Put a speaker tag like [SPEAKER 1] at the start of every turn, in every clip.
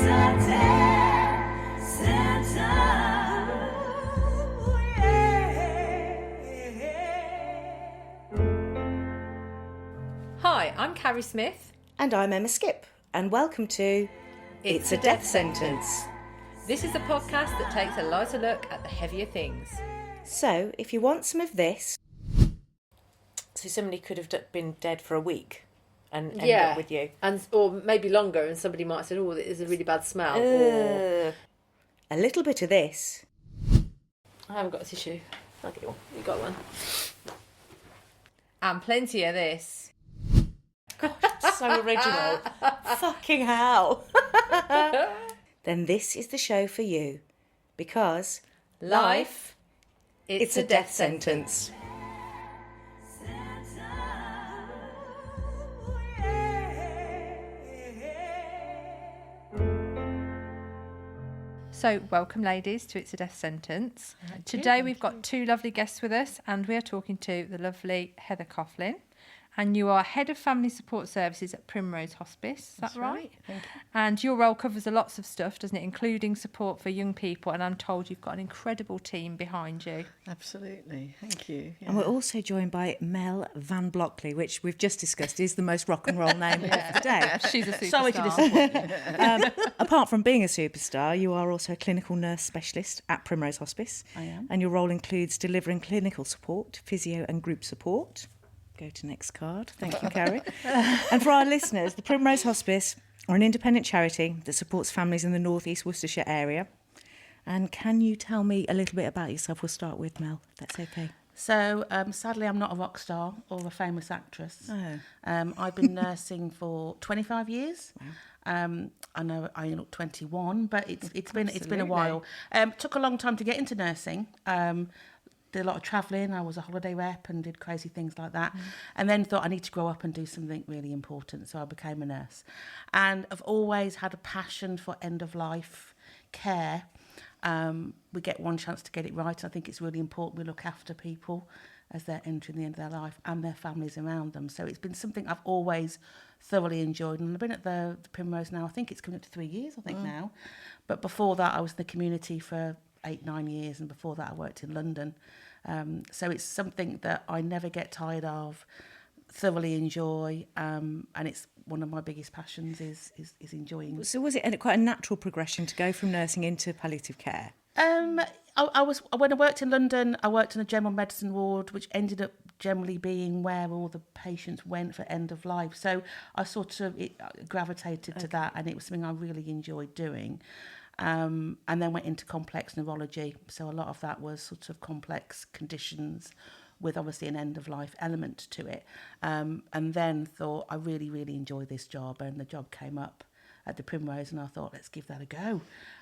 [SPEAKER 1] It's a death sentence.
[SPEAKER 2] Hi, I'm Carrie Smith.
[SPEAKER 3] And I'm Emma Skip, and welcome to It's a Death Sentence.
[SPEAKER 2] This is a podcast that takes a lighter look at the heavier things.
[SPEAKER 3] So, if you want some of this... So somebody could have been dead for a week and end up with you.
[SPEAKER 2] Or maybe longer, and somebody might say, oh, there's a really bad smell. Or...
[SPEAKER 3] A little bit of this.
[SPEAKER 2] I haven't got a tissue. I'll get you one. You got one. And plenty of this.
[SPEAKER 3] So original. Fucking hell. Then this is the show for you. Because
[SPEAKER 2] Life,
[SPEAKER 3] it's a death sentence.
[SPEAKER 4] So, welcome, ladies, to It's a Death Sentence. Today we've got two lovely guests with us, and we are talking to the lovely Heather Coughlin. And you are Head of Family Support Services at Primrose Hospice, is that right?
[SPEAKER 5] Thank you.
[SPEAKER 4] And your role covers lots of stuff, doesn't it? Including support for young people, and I'm told you've got an incredible team behind you.
[SPEAKER 5] Absolutely, thank you. Yeah.
[SPEAKER 3] And we're also joined by Mel Van Blockley, which we've just discussed is the most rock and roll name of the day.
[SPEAKER 4] She's a superstar.
[SPEAKER 3] Sorry to disappoint you. Apart from being a superstar, you are also a clinical nurse specialist at Primrose Hospice.
[SPEAKER 5] I am.
[SPEAKER 3] And your role includes delivering clinical support, physio and group support. Go to next card. Thank you, Carrie. And for our listeners, the Primrose Hospice are an independent charity that supports families in the North East Worcestershire area. And can you tell me a little bit about yourself? We'll start with Mel, if that's okay.
[SPEAKER 5] So, sadly, I'm not a rock star or a famous actress.
[SPEAKER 3] Oh.
[SPEAKER 5] I've been nursing for 25 years. Wow. I know I look 21, but it's been a while. Took a long time to get into nursing. Did a lot of travelling. I was a holiday rep and did crazy things like that. And then thought I need to grow up and do something really important. So I became a nurse. And I've always had a passion for end-of-life care. We get one chance to get it right. I think it's really important we look after people as they're entering the end of their life and their families around them. So it's been something I've always thoroughly enjoyed. And I've been at the Primrose now, I think it's coming up to 3 years, now. But before that, I was in the community for 8-9 years, and before that I worked in London. So it's something that I never get tired of, thoroughly enjoy, and it's one of my biggest passions is enjoying.
[SPEAKER 3] So was it quite a natural progression to go from nursing into palliative care?
[SPEAKER 5] When I worked in London, I worked in a general medicine ward, which ended up generally being where all the patients went for end of life. So I sort of gravitated to that, and it was something I really enjoyed doing. And then went into complex neurology. So a lot of that was sort of complex conditions with obviously an end-of-life element to it. And then thought, I really, really enjoy this job. And the job came up at the Primrose, and I thought, let's give that a go.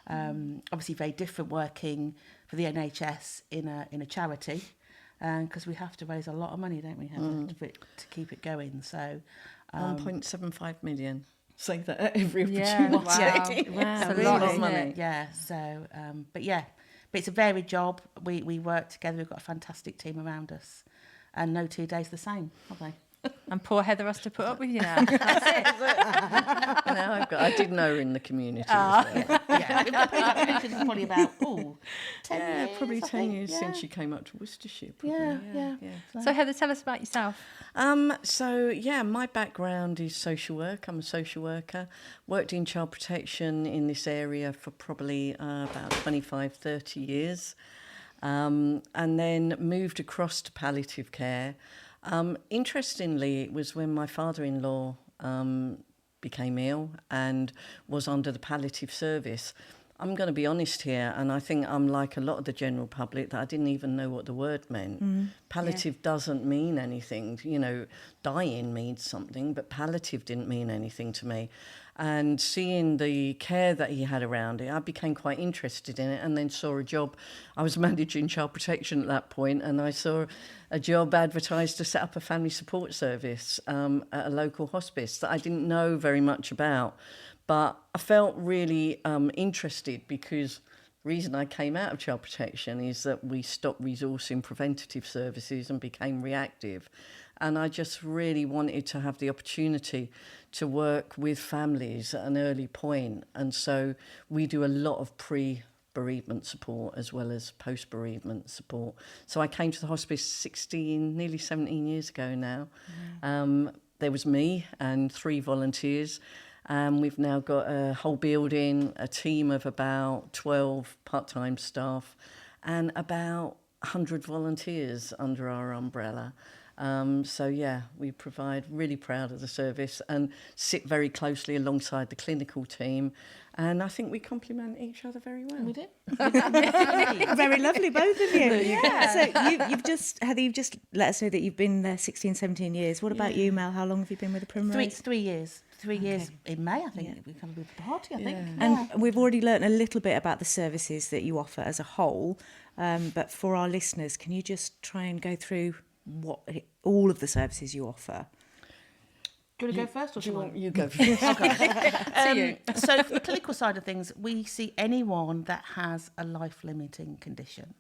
[SPEAKER 5] Obviously very different working for the NHS in a charity, because we have to raise a lot of money, don't we, to keep it going. So
[SPEAKER 6] 1.75 million. Say that at every
[SPEAKER 4] Yeah,
[SPEAKER 6] opportunity.
[SPEAKER 4] wow.
[SPEAKER 6] It's
[SPEAKER 4] That's
[SPEAKER 6] a
[SPEAKER 4] a
[SPEAKER 6] lot
[SPEAKER 4] lot,
[SPEAKER 6] of money.
[SPEAKER 5] Yeah, so, but it's a varied job. We work together. We've got a fantastic team around us. And no 2 days the same, have they?
[SPEAKER 4] And poor Heather has to put up with you now.
[SPEAKER 6] Now I did know her in the community. As well.
[SPEAKER 5] Yeah, it's probably about 10 years.
[SPEAKER 6] Probably
[SPEAKER 5] I
[SPEAKER 6] 10
[SPEAKER 5] think,
[SPEAKER 6] years
[SPEAKER 5] yeah.
[SPEAKER 6] since she came up to Worcestershire. Probably.
[SPEAKER 5] Yeah.
[SPEAKER 4] So, Heather, tell us about yourself.
[SPEAKER 6] My background is social work. I'm a social worker. Worked in child protection in this area for probably about 25, 30 years. And then moved across to palliative care. Interestingly, it was when my father-in-law became ill and was under the palliative service. I'm going to be honest here, and I think I'm like a lot of the general public, that I didn't even know what the word meant. Palliative doesn't mean anything. Dying means something, but palliative didn't mean anything to me. And seeing the care that he had around it, I became quite interested in it, and then saw a job. I was managing child protection at that point, and I saw a job advertised to set up a family support service at a local hospice that I didn't know very much about. But I felt really interested, because the reason I came out of child protection is that we stopped resourcing preventative services and became reactive. And I just really wanted to have the opportunity to work with families at an early point. And so we do a lot of bereavement support as well as post-bereavement support. So I came to the hospice nearly 17 years ago now. There was me and 3 volunteers. We've now got a whole building, a team of about 12 part-time staff and about 100 volunteers under our umbrella. So yeah, we provide, really proud of the service and sit very closely alongside the clinical team. And I think we complement each other very well.
[SPEAKER 5] We do.
[SPEAKER 3] Very lovely, both of you. Yeah. So you've just, Heather, you've just let us know that you've been there 16, 17 years. What about you, Mel? How long have you been with the Primrose?
[SPEAKER 5] 3 years. 3 years in May, I think. We come with the party, I think.
[SPEAKER 3] And we've already learnt a little bit about the services that you offer as a whole. But for our listeners, can you just try and go through all of the services you offer?
[SPEAKER 5] Do you want to go first or do you want?
[SPEAKER 6] You go first.
[SPEAKER 5] So for the clinical side of things, we see anyone that has a life-limiting condition.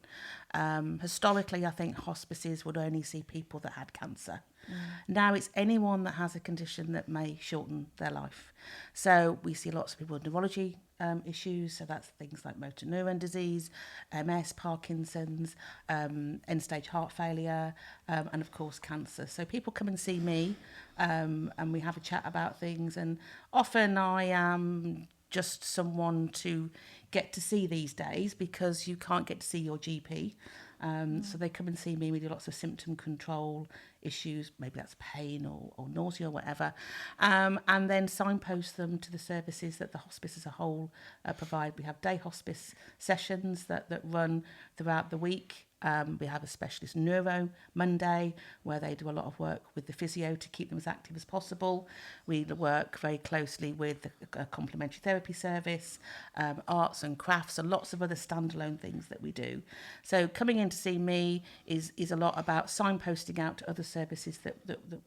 [SPEAKER 5] Historically, I think hospices would only see people that had cancer. Now it's anyone that has a condition that may shorten their life. So we see lots of people with neurology issues, so that's things like motor neuron disease, MS, Parkinson's, end-stage heart failure, and of course cancer. So people come and see me, and we have a chat about things, and often I am just someone to get to see these days because you can't get to see your GP. So they come and see me. We do lots of symptom control issues, maybe that's pain or nausea or whatever, and then signpost them to the services that the hospice as a whole provide. We have day hospice sessions that run throughout the week. We have a specialist neuro Monday where they do a lot of work with the physio to keep them as active as possible. We work very closely with a complementary therapy service, arts and crafts, and lots of other standalone things that we do. So coming in to see me is a lot about signposting out to other services that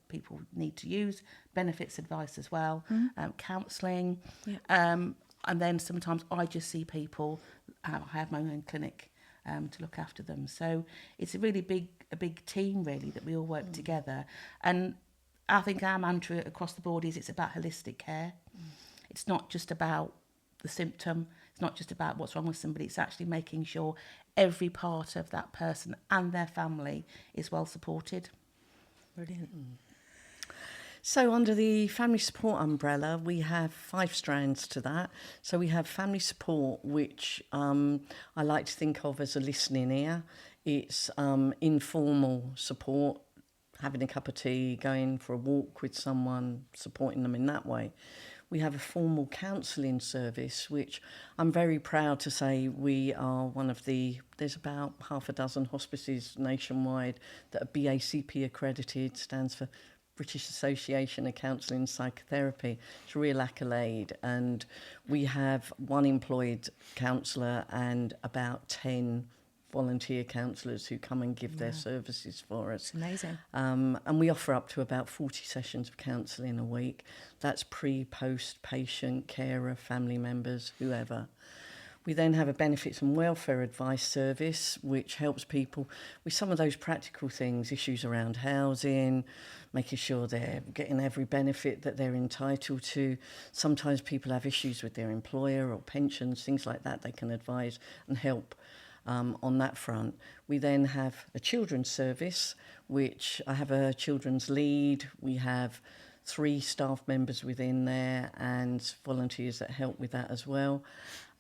[SPEAKER 5] people need to use, benefits advice as well, counselling, and then sometimes I just see people. I have my own clinic to look after them. So it's a really big team really that we all work together. And I think our mantra across the board is it's about holistic care. It's not just about the symptom. It's not just about what's wrong with somebody. It's actually making sure every part of that person and their family is well supported.
[SPEAKER 3] Brilliant.
[SPEAKER 6] So under the family support umbrella, we have 5 strands to that. So we have family support, which I like to think of as a listening ear. It's informal support, having a cup of tea, going for a walk with someone, supporting them in that way. We have a formal counselling service, which I'm very proud to say we are one of there's about half a dozen hospices nationwide that are BACP accredited, stands for British Association of Counselling and Psychotherapy. It's a real accolade, and we have 1 employed counsellor and about 10 volunteer counsellors who come and give their services for us.
[SPEAKER 3] It's amazing.
[SPEAKER 6] And we offer up to about 40 sessions of counselling a week. That's post patient, carer, family members, whoever. We then have a benefits and welfare advice service, which helps people with some of those practical things, issues around housing, making sure they're getting every benefit that they're entitled to. Sometimes people have issues with their employer or pensions, things like that. They can advise and help on that front. We then have a children's service, which I have a children's lead. We have 3 staff members within there and volunteers that help with that as well.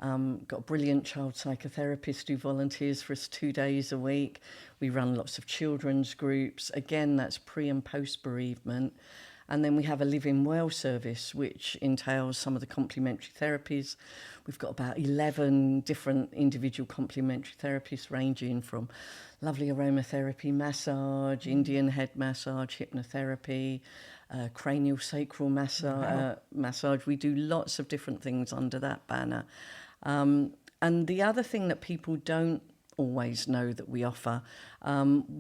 [SPEAKER 6] Got a brilliant child psychotherapist who volunteers for us 2 days a week. We run lots of children's groups. Again, that's pre and post bereavement. And then we have a living well service, which entails some of the complementary therapies. We've got about 11 different individual complementary therapies, ranging from lovely aromatherapy, massage, Indian head massage, hypnotherapy, cranial sacral massage. We do lots of different things under that banner. And the other thing that people don't always know that we offer,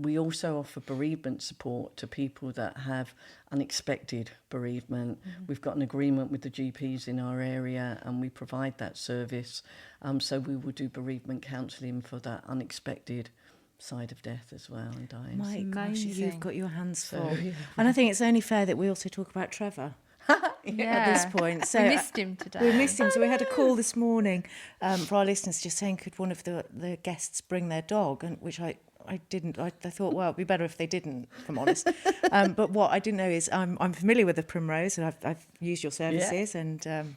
[SPEAKER 6] we also offer bereavement support to people that have unexpected bereavement. We've got an agreement with the GPs in our area and we provide that service. So we will do bereavement counselling for that unexpected side of death as well and dying.
[SPEAKER 3] My gosh,
[SPEAKER 4] amazing.
[SPEAKER 3] you've got your hands full.
[SPEAKER 6] yeah.
[SPEAKER 3] And I think it's only fair that we also talk about Trevor at this point. So
[SPEAKER 4] we missed him today.
[SPEAKER 3] we missed him. So we had a call this morning for our listeners just saying, could one of the guests bring their dog? And which I didn't. I thought, well, it'd be better if they didn't, if I'm honest. But what I didn't know is I'm familiar with the Primrose, and I've used your services, and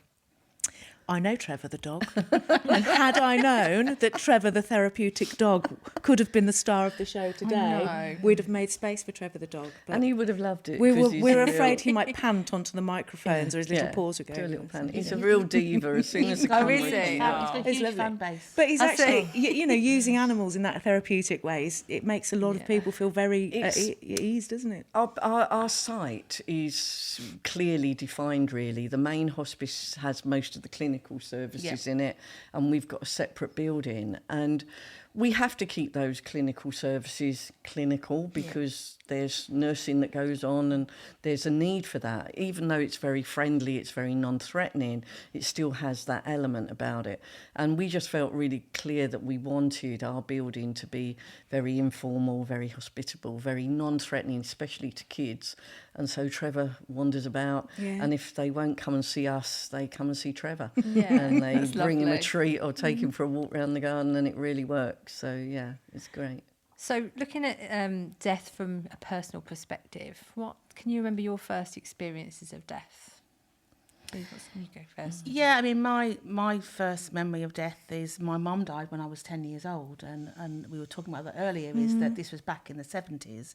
[SPEAKER 3] I know Trevor the dog. And had I known that Trevor the therapeutic dog could have been the star of the show today, we'd have made space for Trevor the dog. But
[SPEAKER 6] And he would have loved it.
[SPEAKER 3] we
[SPEAKER 6] 'cause he's
[SPEAKER 3] were
[SPEAKER 6] a real-
[SPEAKER 3] afraid he might pant onto the microphones or his little paws would go.
[SPEAKER 6] do a little pan. He's a real diva as soon as the
[SPEAKER 4] Oh,
[SPEAKER 6] camera
[SPEAKER 4] is he?
[SPEAKER 6] comes
[SPEAKER 5] He's
[SPEAKER 6] out.
[SPEAKER 5] got a
[SPEAKER 3] It's
[SPEAKER 5] huge
[SPEAKER 3] lovely.
[SPEAKER 5] fan base.
[SPEAKER 3] But he's
[SPEAKER 4] I
[SPEAKER 3] actually,
[SPEAKER 4] see.
[SPEAKER 3] you know, using animals in that therapeutic way, it makes a lot of people feel very at
[SPEAKER 6] It's-
[SPEAKER 3] ease, doesn't it?
[SPEAKER 6] Our site is clearly defined, really. The main hospice has most of the clinical services in it, and we've got a separate building. And we have to keep those clinical services clinical because there's nursing that goes on and there's a need for that. Even though it's very friendly, it's very non-threatening, it still has that element about it. And we just felt really clear that we wanted our building to be very informal, very hospitable, very non-threatening, especially to kids. And so Trevor wanders about, and if they won't come and see us, they come and see Trevor. And they bring him a
[SPEAKER 4] lovely.
[SPEAKER 6] treat or take him for a walk around the garden, and it really works. So, yeah, it's great.
[SPEAKER 4] So, looking at death from a personal perspective, what can you remember your first experiences of death? You go first.
[SPEAKER 5] Yeah, I mean, my first memory of death is my mum died when I was 10 years old, and we were talking about that earlier, is that this was back in the 70s,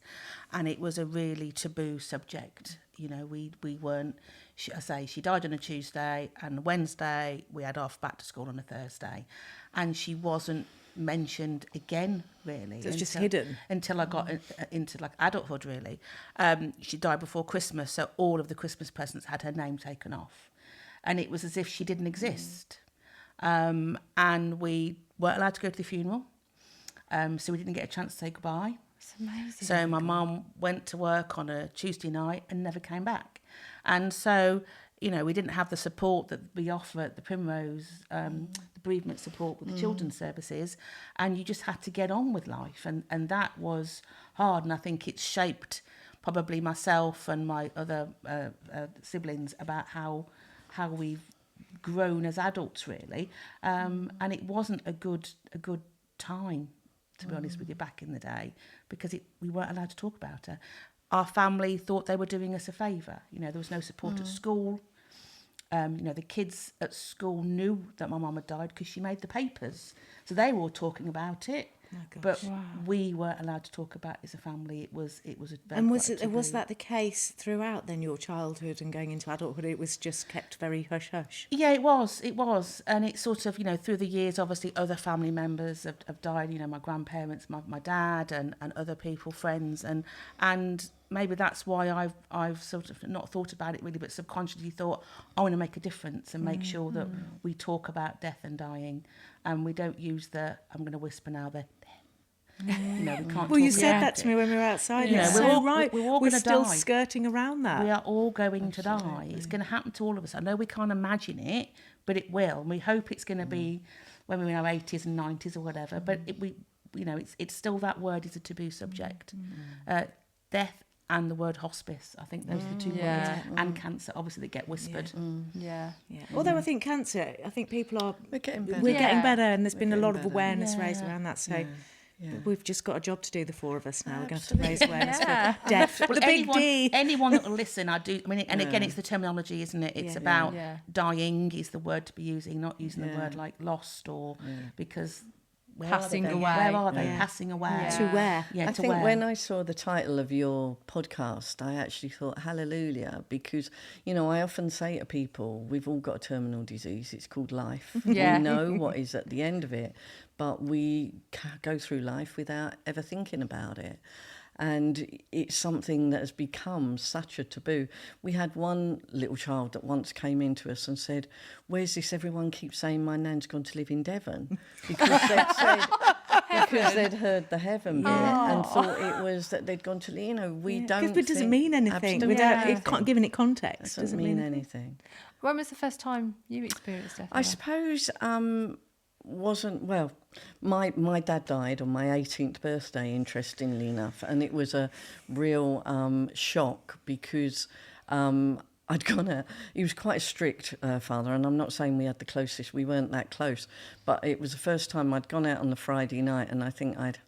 [SPEAKER 5] and it was a really taboo subject. You know, we weren't, she died on a Tuesday, and Wednesday we had off back to school on a Thursday, and she wasn't mentioned again, really.
[SPEAKER 3] So it's just hidden.
[SPEAKER 5] Until I got into like adulthood, really. She died before Christmas, so all of the Christmas presents had her name taken off. And it was as if she didn't exist. And we weren't allowed to go to the funeral, so we didn't get a chance to say goodbye.
[SPEAKER 4] It's amazing.
[SPEAKER 5] So my mum went to work on a Tuesday night and never came back. And so, you know, we didn't have the support that we offer at the Primrose, the bereavement support with the children's services, and you just had to get on with life. And that was hard, and I think it's shaped probably myself and my other siblings about how we've grown as adults, really. And it wasn't a good time, to be honest with you, back in the day, because we weren't allowed to talk about her. Our family thought they were doing us a favour. You know, there was no support at school. You know, the kids at school knew that my mum had died because she made the papers. So they were all talking about it. But we weren't allowed to talk about it as a fammy. It was a very
[SPEAKER 3] And
[SPEAKER 5] quite a taboo.
[SPEAKER 3] was that the case throughout then your childhood and going into adulthood? It was just kept very hush hush.
[SPEAKER 5] Yeah, it was, and it's sort of, you know, through the years, obviously other family members have died. You know, my grandparents, my dad, and other people, friends, and maybe that's why I've sort of not thought about it really, but subconsciously thought I want to make a difference and make sure that we talk about death and dying, and we don't use I'm going to whisper now, the you know, we can't.
[SPEAKER 3] Well, you
[SPEAKER 5] talk
[SPEAKER 3] said
[SPEAKER 5] about
[SPEAKER 3] that to
[SPEAKER 5] it.
[SPEAKER 3] me when we were outside.
[SPEAKER 5] Yeah,
[SPEAKER 3] It's
[SPEAKER 5] we're
[SPEAKER 3] so
[SPEAKER 5] all-
[SPEAKER 3] right.
[SPEAKER 5] we're all
[SPEAKER 3] We're
[SPEAKER 5] gonna
[SPEAKER 3] still
[SPEAKER 5] die.
[SPEAKER 3] skirting around that.
[SPEAKER 5] We are all going to die. It's going to happen to all of us. I know we can't imagine it, but it will. And we hope it's going to be when we're in our 80s and 90s or whatever. But it's still, that word is a taboo subject. Death and the word hospice. I think those are the two words. And cancer, obviously, that get whispered.
[SPEAKER 4] Yeah.
[SPEAKER 3] Yeah. Although I think cancer, I think people are
[SPEAKER 6] We're getting better.
[SPEAKER 3] we're
[SPEAKER 4] Yeah.
[SPEAKER 3] getting better, and there's been a
[SPEAKER 6] getting
[SPEAKER 3] lot of
[SPEAKER 6] better.
[SPEAKER 3] awareness raised around that. So
[SPEAKER 6] Yeah.
[SPEAKER 3] we've just got a job to do, the four of us now. We're going to have to raise awareness
[SPEAKER 4] Yeah.
[SPEAKER 3] for death.
[SPEAKER 5] Well,
[SPEAKER 3] the big D.
[SPEAKER 5] anyone that will listen, I mean, and again, it's the terminology, isn't it? It's about
[SPEAKER 4] Yeah.
[SPEAKER 5] dying is the word to be using, not using the word like lost or because where
[SPEAKER 4] Passing
[SPEAKER 5] are they?
[SPEAKER 4] away.
[SPEAKER 5] Where are they?
[SPEAKER 3] Yeah.
[SPEAKER 5] Passing away.
[SPEAKER 4] Yeah.
[SPEAKER 3] To where?
[SPEAKER 5] Yeah,
[SPEAKER 6] I
[SPEAKER 5] to
[SPEAKER 6] think
[SPEAKER 5] where?
[SPEAKER 6] when I saw the title of your podcast, I actually thought, hallelujah, because, you know, I often say to people, we've all got a terminal disease. It's called life.
[SPEAKER 4] Yeah.
[SPEAKER 6] We know what is at the end of it, but we go through life without ever thinking about it. And it's something that has become such a taboo. We had one little child that once came into us and said, where's this? Everyone keeps saying my nan's gone to live in Devon. Because they'd heard the heaven bit and thought it was that they'd gone to, you know, we don't
[SPEAKER 3] Because it doesn't mean anything
[SPEAKER 6] absolutely
[SPEAKER 3] without
[SPEAKER 6] nothing.
[SPEAKER 3] it can't giving it context.
[SPEAKER 6] Doesn't mean anything.
[SPEAKER 4] When was the first time you experienced death?
[SPEAKER 6] I suppose wasn't, well, my dad died on my 18th birthday, interestingly enough, and it was a real shock because I'd gone out. He was quite a strict father, and I'm not saying we had the closest, we weren't that close, but it was the first time I'd gone out on the Friday night, and I think I'd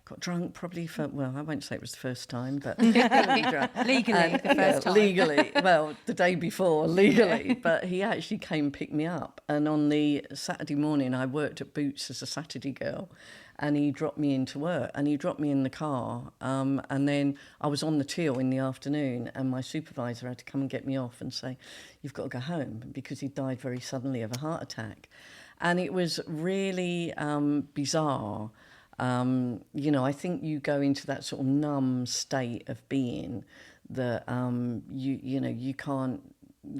[SPEAKER 6] got drunk probably for, well, I won't say it was the first time, but
[SPEAKER 4] Legally, the first time.
[SPEAKER 6] Legally, well, the day before, legally. But he actually came and picked me up. And on the Saturday morning, I worked at Boots as a Saturday girl, and he dropped me into work, and he dropped me in the car. And then I was on the till in the afternoon, and my supervisor had to come and get me off and say, you've got to go home, because he died very suddenly of a heart attack. And it was really bizarre. I think you go into that sort of numb state of being that you can't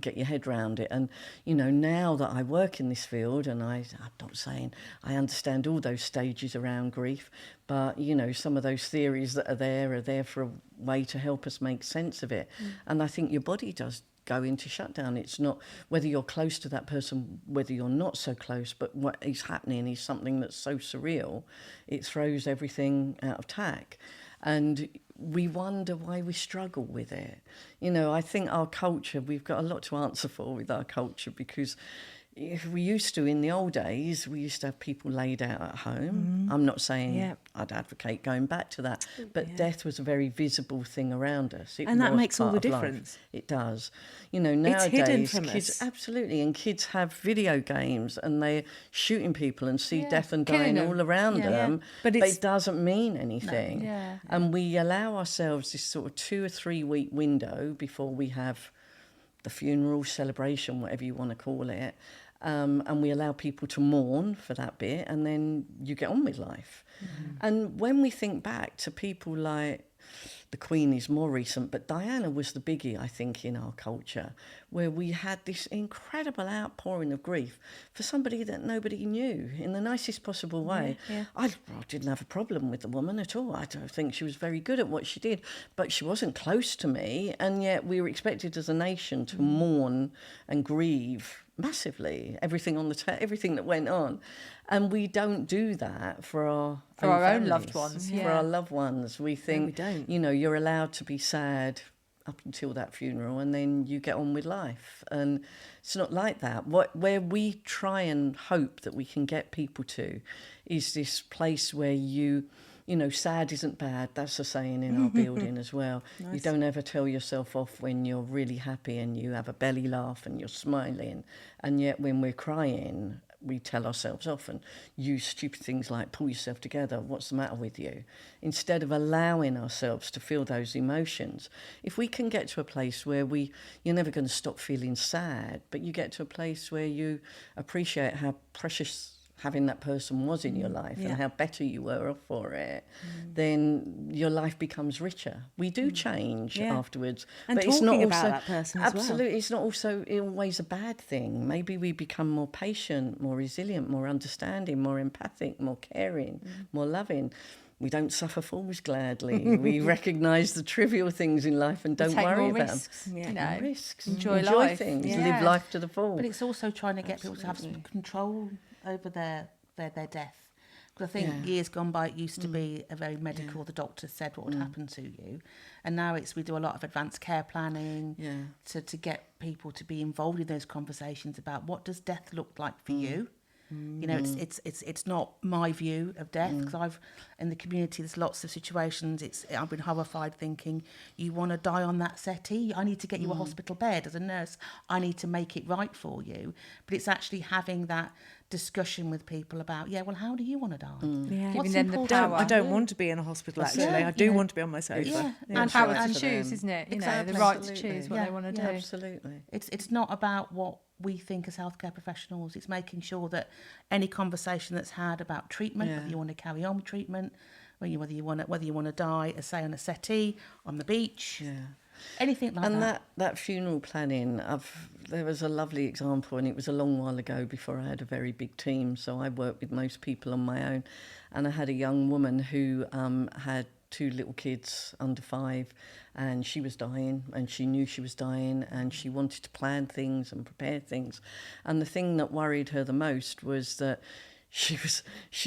[SPEAKER 6] get your head around it. And now that I work in this field, and I'm not saying I understand all those stages around grief, but some of those theories that are there for a way to help us make sense of it. And I think your body does go into shutdown. It's not whether you're close to that person, whether you're not so close, but what is happening is something that's so surreal, it throws everything out of tack. And we wonder why we struggle with it. I think our culture, we've got a lot to answer for with our culture, because if we used to, in the old days, we used to have people laid out at home. I'm not saying I'd advocate going back to that, but death was a very visible thing around us.
[SPEAKER 3] And that makes all the difference.
[SPEAKER 6] It does. Nowadays,
[SPEAKER 3] it's hidden from
[SPEAKER 6] kids,
[SPEAKER 3] us.
[SPEAKER 6] Absolutely, and kids have video games and they're shooting people and see death and dying all around them, but it doesn't mean anything.
[SPEAKER 4] No.
[SPEAKER 6] And we allow ourselves this sort of 2 or 3 week window before we have the funeral, celebration, whatever you want to call it. And we allow people to mourn for that bit, and then you get on with life. And when we think back to people like the Queen is more recent, but Diana was the biggie, I think, in our culture, where we had this incredible outpouring of grief for somebody that nobody knew in the nicest possible way. I didn't have a problem with the woman at all. I don't think she was very good at what she did, but she wasn't close to me, and yet we were expected as a nation to mourn and grieve massively, everything on everything that went on. And we don't do that for our
[SPEAKER 4] own loved ones.
[SPEAKER 6] For our loved ones. We think,
[SPEAKER 3] we don't.
[SPEAKER 6] You're allowed to be sad up until that funeral, and then you get on with life. And it's not like that. Where we try and hope that we can get people to is this place where sad isn't bad. That's a saying in our building as well. Nice. You don't ever tell yourself off when you're really happy and you have a belly laugh and you're smiling. And yet when we're crying, we tell ourselves off and use stupid things like pull yourself together, what's the matter with you? Instead of allowing ourselves to feel those emotions. If we can get to a place where you're never going to stop feeling sad, but you get to a place where you appreciate how precious having that person was in your life and how better you were off for it, then your life becomes richer. We do change afterwards.
[SPEAKER 3] And
[SPEAKER 6] but
[SPEAKER 3] talking
[SPEAKER 6] it's not
[SPEAKER 3] about
[SPEAKER 6] also,
[SPEAKER 3] that person as well.
[SPEAKER 6] Absolutely, it's not also always a bad thing. Maybe we become more patient, more resilient, more understanding, more empathic, more caring, more loving. We don't suffer fools gladly. We recognise the trivial things in life and don't worry about
[SPEAKER 4] risks,
[SPEAKER 6] them. Risks.
[SPEAKER 4] Enjoy life.
[SPEAKER 6] Things. Live life to the full.
[SPEAKER 5] But it's also trying to get people to have some control over their death. Because I think years gone by, it used to be a very medical, the doctor said what would happen to you. And now we do a lot of advanced care planning to get people to be involved in those conversations about what does death look like for you. It's not my view of death, because in the community there's lots of situations. I've been horrified thinking, you want to die on that settee? I need to get you a hospital bed as a nurse. I need to make it right for you. But it's actually having that discussion with people about, how do you want to die?
[SPEAKER 4] Giving them the power.
[SPEAKER 3] I don't want to be in a hospital, actually. I do want to be on my sofa.
[SPEAKER 4] And power to choose, isn't it?
[SPEAKER 5] Exactly.
[SPEAKER 4] The right to choose what they want to do.
[SPEAKER 6] Absolutely.
[SPEAKER 5] It's not about what we think as healthcare professionals. It's making sure that any conversation that's had about treatment, whether you want to carry on with treatment, whether you want to die, say on a settee, on the beach, anything like that.
[SPEAKER 6] And that funeral planning, there was a lovely example, and it was a long while ago before I had a very big team, so I worked with most people on my own, and I had a young woman who had 2 little kids under 5, and she was dying, and she knew she was dying, and she wanted to plan things and prepare things. And the thing that worried her the most was that she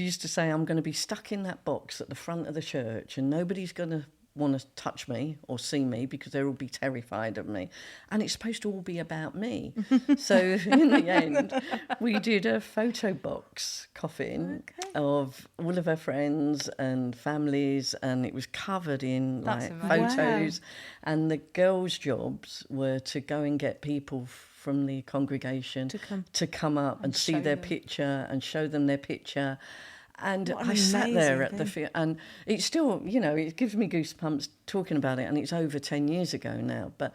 [SPEAKER 6] used to say, I'm going to be stuck in that box at the front of the church and nobody's going to want to touch me or see me because they'll all be terrified of me. And it's supposed to all be about me. So in the end, we did a photo box coffin of all of her friends and families, and it was covered in
[SPEAKER 4] That's
[SPEAKER 6] like
[SPEAKER 4] amazing.
[SPEAKER 6] photos. And the girls' jobs were to go and get people from the congregation to come up and see their picture and show them their picture. And
[SPEAKER 3] What an
[SPEAKER 6] I sat there at
[SPEAKER 3] amazing
[SPEAKER 6] the and it's still, you know, it gives me goosebumps talking about it, and it's over 10 years ago now. But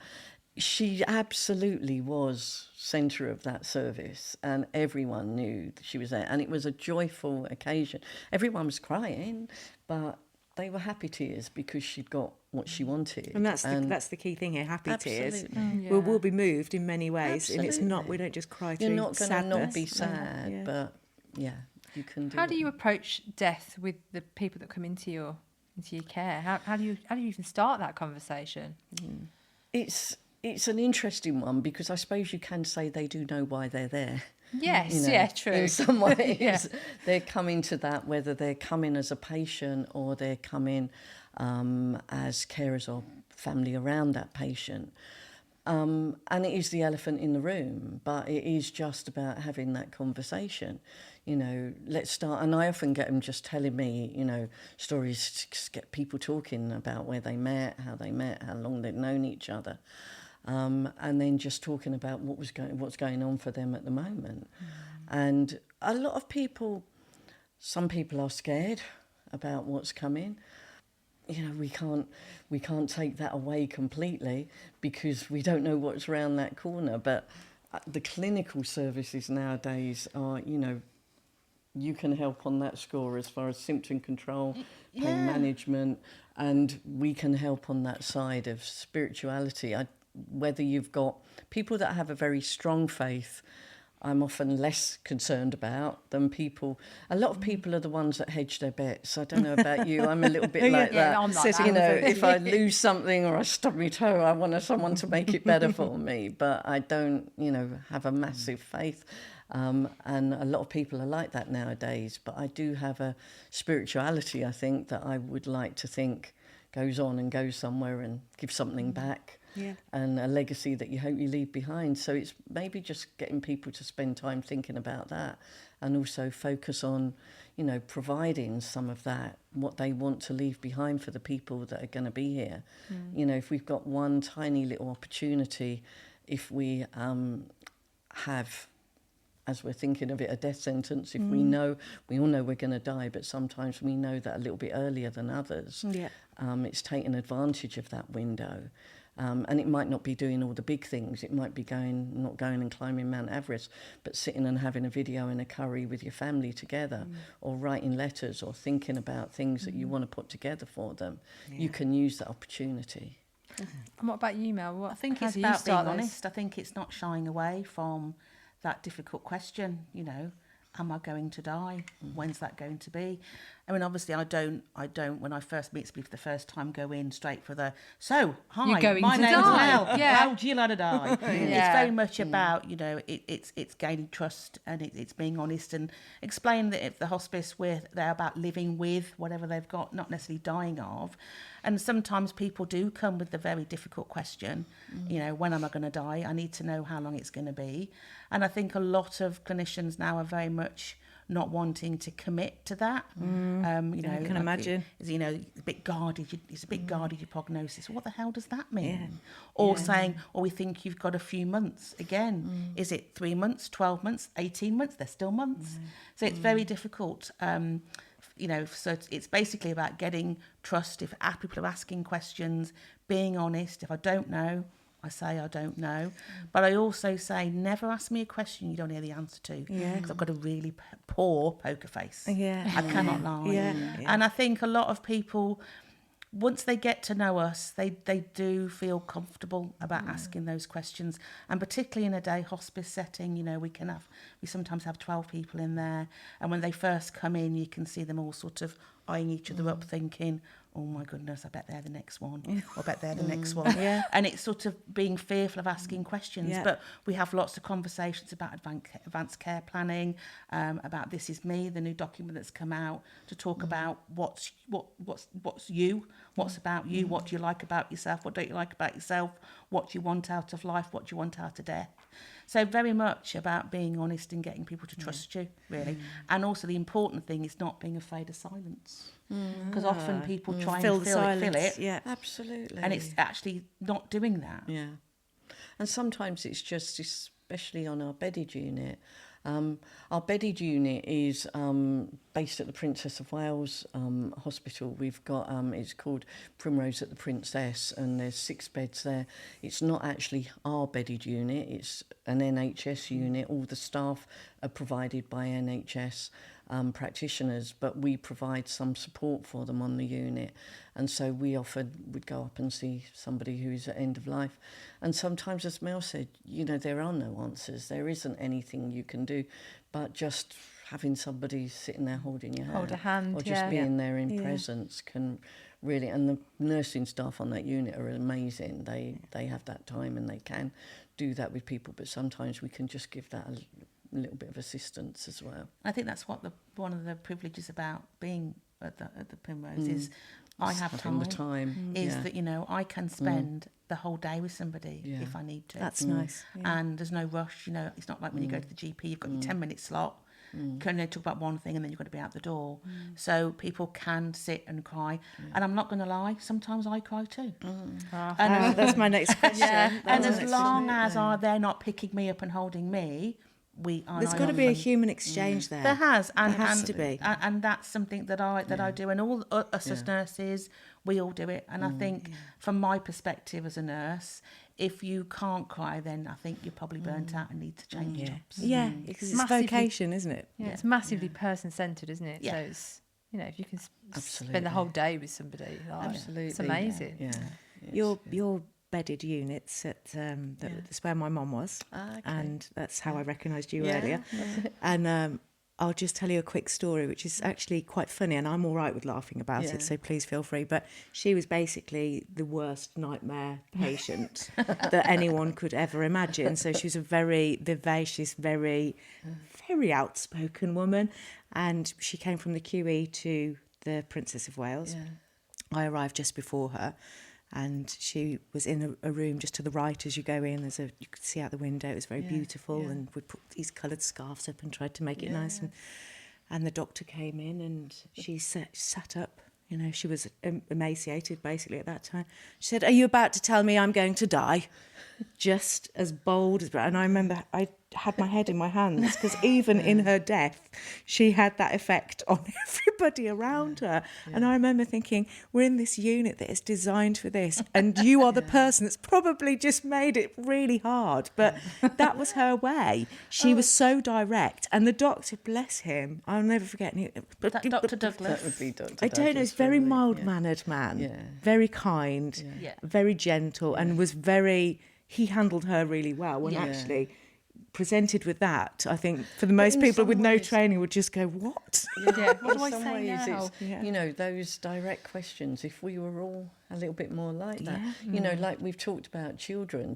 [SPEAKER 6] she absolutely was centre of that service, and everyone knew that she was there, and it was a joyful occasion. Everyone was crying, but they were happy tears because she'd got what she wanted.
[SPEAKER 3] And that's the key thing here, happy tears.
[SPEAKER 6] Absolutely.
[SPEAKER 3] We'll be moved in many ways, and it's not, we don't just cry through
[SPEAKER 6] You're not going to
[SPEAKER 3] sadness.
[SPEAKER 6] not be sad, but yeah, you can do
[SPEAKER 4] How
[SPEAKER 6] it.
[SPEAKER 4] do you approach death with the people that come into your care? How do you even start that conversation?
[SPEAKER 6] It's an interesting one because I suppose you can say they do know why they're there.
[SPEAKER 4] Yes,
[SPEAKER 6] You know,
[SPEAKER 4] yeah, true.
[SPEAKER 6] In some ways,
[SPEAKER 4] Yeah.
[SPEAKER 6] they're coming to that, whether they're coming as a patient or they're coming as carers or family around that patient. And it is the elephant in the room, but it is just about having that conversation. You know, let's start. And I often get them just telling me, you know, stories to get people talking about where they met, how long they'd known each other. And then just talking about what's going on for them at the moment. And a lot of people, some people are scared about what's coming. You know, we can't take that away completely because we don't know what's around that corner. But the clinical services nowadays are, you know, you can help on that score as far as symptom control, pain management, and we can help on that side of spirituality. Whether you've got people that have a very strong faith, I'm often less concerned about than people. A lot of people are the ones that hedge their bets. I don't know about you. I'm a little bit like that.
[SPEAKER 4] I'm like that.
[SPEAKER 6] You know, if I lose something or I stub my toe, I want someone to make it better for me. But I don't, you know, have a massive faith. And a lot of people are like that nowadays. But I do have a spirituality, I think, that I would like to think goes on and goes somewhere and gives something back.
[SPEAKER 3] Yeah.
[SPEAKER 6] And a legacy that you hope you leave behind. So it's maybe just getting people to spend time thinking about that and also focus on, you know, providing some of that, what they want to leave behind for the people that are going to be here. You know, if we've got one tiny little opportunity, if we have, as we're thinking of it, a death sentence, if we all know we're going to die, but sometimes we know that a little bit earlier than others.
[SPEAKER 3] Yeah.
[SPEAKER 6] It's taking advantage of that window. And it might not be doing all the big things. It might be not going and climbing Mount Everest, but sitting and having a video and a curry with your family together, or writing letters, or thinking about things that you want to put together for them. Yeah. You can use that opportunity.
[SPEAKER 4] And what about you, Mel?
[SPEAKER 5] I think
[SPEAKER 4] how
[SPEAKER 5] it's
[SPEAKER 4] do you
[SPEAKER 5] about being
[SPEAKER 4] start those?
[SPEAKER 5] honest. I think it's not shying away from that difficult question, you know, am I going to die? When's that going to be? I mean, obviously, I don't. When I first meet somebody for the first time, go in straight for the. So, hi,
[SPEAKER 4] You're going
[SPEAKER 5] my
[SPEAKER 4] to
[SPEAKER 5] name's
[SPEAKER 4] die.
[SPEAKER 5] Mel.
[SPEAKER 4] Yeah.
[SPEAKER 5] How do you like to die?
[SPEAKER 4] Yeah.
[SPEAKER 5] It's very much about, you know, it's gaining trust, and it's being honest and explaining that if the hospice they're about living with whatever they've got, not necessarily dying of. And sometimes people do come with the very difficult question, you know, when am I going to die? I need to know how long it's going to be. And I think a lot of clinicians now are very much not wanting to commit to that. You know,
[SPEAKER 3] I can imagine.
[SPEAKER 5] You know, a bit guarded. It's a bit guarded, your prognosis. What the hell does that mean? Or saying, we think you've got a few months. Again, is it 3 months, 12 months, 18 months? They're still months. So it's very difficult. You know, so it's basically about getting trust. If people are asking questions, being honest. If I don't know, I say I don't know. But I also say, never ask me a question you don't hear the answer to. Because I've got a really poor poker face.
[SPEAKER 3] Yeah.
[SPEAKER 5] I cannot lie.
[SPEAKER 3] Yeah.
[SPEAKER 5] And I think a lot of people, once they get to know us, they do feel comfortable about asking those questions. And particularly in a day hospice setting, you know, we sometimes have 12 people in there. And when they first come in, you can see them all sort of eyeing each other up, thinking, oh my goodness, I bet they're the next one, or I bet they're the next one. And it's sort of being fearful of asking questions.
[SPEAKER 3] Yeah.
[SPEAKER 5] But we have lots of conversations about advanced care planning, about This Is Me, the new document that's come out, to talk about what's you, what's about you, what do you like about yourself, what don't you like about yourself, what do you want out of life, what do you want out of death. So very much about being honest and getting people to trust you, really. And also the important thing is not being afraid of silence. Because often people try
[SPEAKER 3] Fill
[SPEAKER 5] and
[SPEAKER 3] the
[SPEAKER 5] fill
[SPEAKER 3] silence.
[SPEAKER 5] it,
[SPEAKER 3] Yeah.
[SPEAKER 6] Absolutely.
[SPEAKER 5] and it's actually not doing that.
[SPEAKER 6] Yeah. And sometimes it's just, especially on our bedded unit. Our bedded unit is based at the Princess of Wales Hospital. We've got, it's called Primrose at the Princess, and there's 6 beds there. It's not actually our bedded unit, it's an NHS unit. All the staff are provided by NHS practitioners, but we provide some support for them on the unit. And so we often would go up and see somebody who's at end of life. And sometimes, as Mel said, there are no answers. There isn't anything you can do, but just having somebody sitting there holding your hand.
[SPEAKER 4] Hold a hand,
[SPEAKER 6] or just being there in
[SPEAKER 3] Yeah.
[SPEAKER 6] presence can really, and the nursing staff on that unit are amazing. They have that time and they can do that with people, but sometimes we can just give that a little bit of assistance as well.
[SPEAKER 5] I think that's what one of the privileges about being at the Primrose is. I have
[SPEAKER 6] Having the time.
[SPEAKER 5] Is that I can spend the whole day with somebody if I need to.
[SPEAKER 3] That's nice. Yeah.
[SPEAKER 5] And there's no rush. It's not like when you go to the GP, you've got your 10-minute slot. You can only talk about one thing and then you've got to be out the door. So people can sit and cry. And I'm not going to lie, sometimes I cry too.
[SPEAKER 3] And that's my next question.
[SPEAKER 5] And as long as they're not picking me up and holding me,
[SPEAKER 3] There's got to be a human exchange there.
[SPEAKER 5] There has, and
[SPEAKER 3] There has to be.
[SPEAKER 5] and that's something that I do, and all us as nurses, we all do it. And I think, from my perspective as a nurse, if you can't cry, then I think you're probably burnt out and need to change jobs.
[SPEAKER 3] Yeah, because it's
[SPEAKER 4] Massively-
[SPEAKER 3] vocation, isn't it?
[SPEAKER 4] Yeah, it's massively person-centred, isn't it?
[SPEAKER 5] Yeah.
[SPEAKER 4] So it's, if you can spend
[SPEAKER 6] Absolutely.
[SPEAKER 4] the whole day with somebody,
[SPEAKER 6] Absolutely.
[SPEAKER 4] it's amazing.
[SPEAKER 6] Yeah.
[SPEAKER 3] Your bedded units at that's where my mum was,
[SPEAKER 6] Okay.
[SPEAKER 3] and that's how I recognised you
[SPEAKER 6] Yeah.
[SPEAKER 3] earlier. And I'll just tell you a quick story, which is actually quite funny, and I'm all right with laughing about it, so please feel free. But she was basically the worst nightmare patient that anyone could ever imagine. So she was a very vivacious, very, very outspoken woman, and she came from the QE to the Princess of Wales.
[SPEAKER 6] Yeah.
[SPEAKER 3] I arrived just before her, and she was in a room just to the right as you go in. You could see out the window. It was very beautiful, and we put these coloured scarves up and tried to make it nice. And the doctor came in, and she sat up. She was emaciated basically at that time. She said, "Are you about to tell me I'm going to die?" Just as bold as... And I remember I had my head in my hands, because even in her death, she had that effect on everybody around her. And I remember thinking, we're in this unit that is designed for this, and you are the person that's probably just made it really hard. But that was her way. She was so direct. And the doctor, bless him, I'll never forget.
[SPEAKER 5] But that Dr. Douglas.
[SPEAKER 6] That would be Dr.
[SPEAKER 3] I don't know, he's a very
[SPEAKER 6] Douglas,
[SPEAKER 3] mild-mannered man,
[SPEAKER 6] Yeah.
[SPEAKER 3] very kind,
[SPEAKER 5] Yeah.
[SPEAKER 3] very gentle, and was very... He handled her really well, when actually presented with that, I think for the most
[SPEAKER 6] in
[SPEAKER 3] people
[SPEAKER 6] some
[SPEAKER 3] with no
[SPEAKER 6] ways-
[SPEAKER 3] training would just go, what?
[SPEAKER 4] Yeah, what
[SPEAKER 6] In
[SPEAKER 4] do I
[SPEAKER 6] some
[SPEAKER 4] say
[SPEAKER 6] ways,
[SPEAKER 4] now?
[SPEAKER 6] it's, those direct questions, if we were all a little bit more like that. Like we've talked about children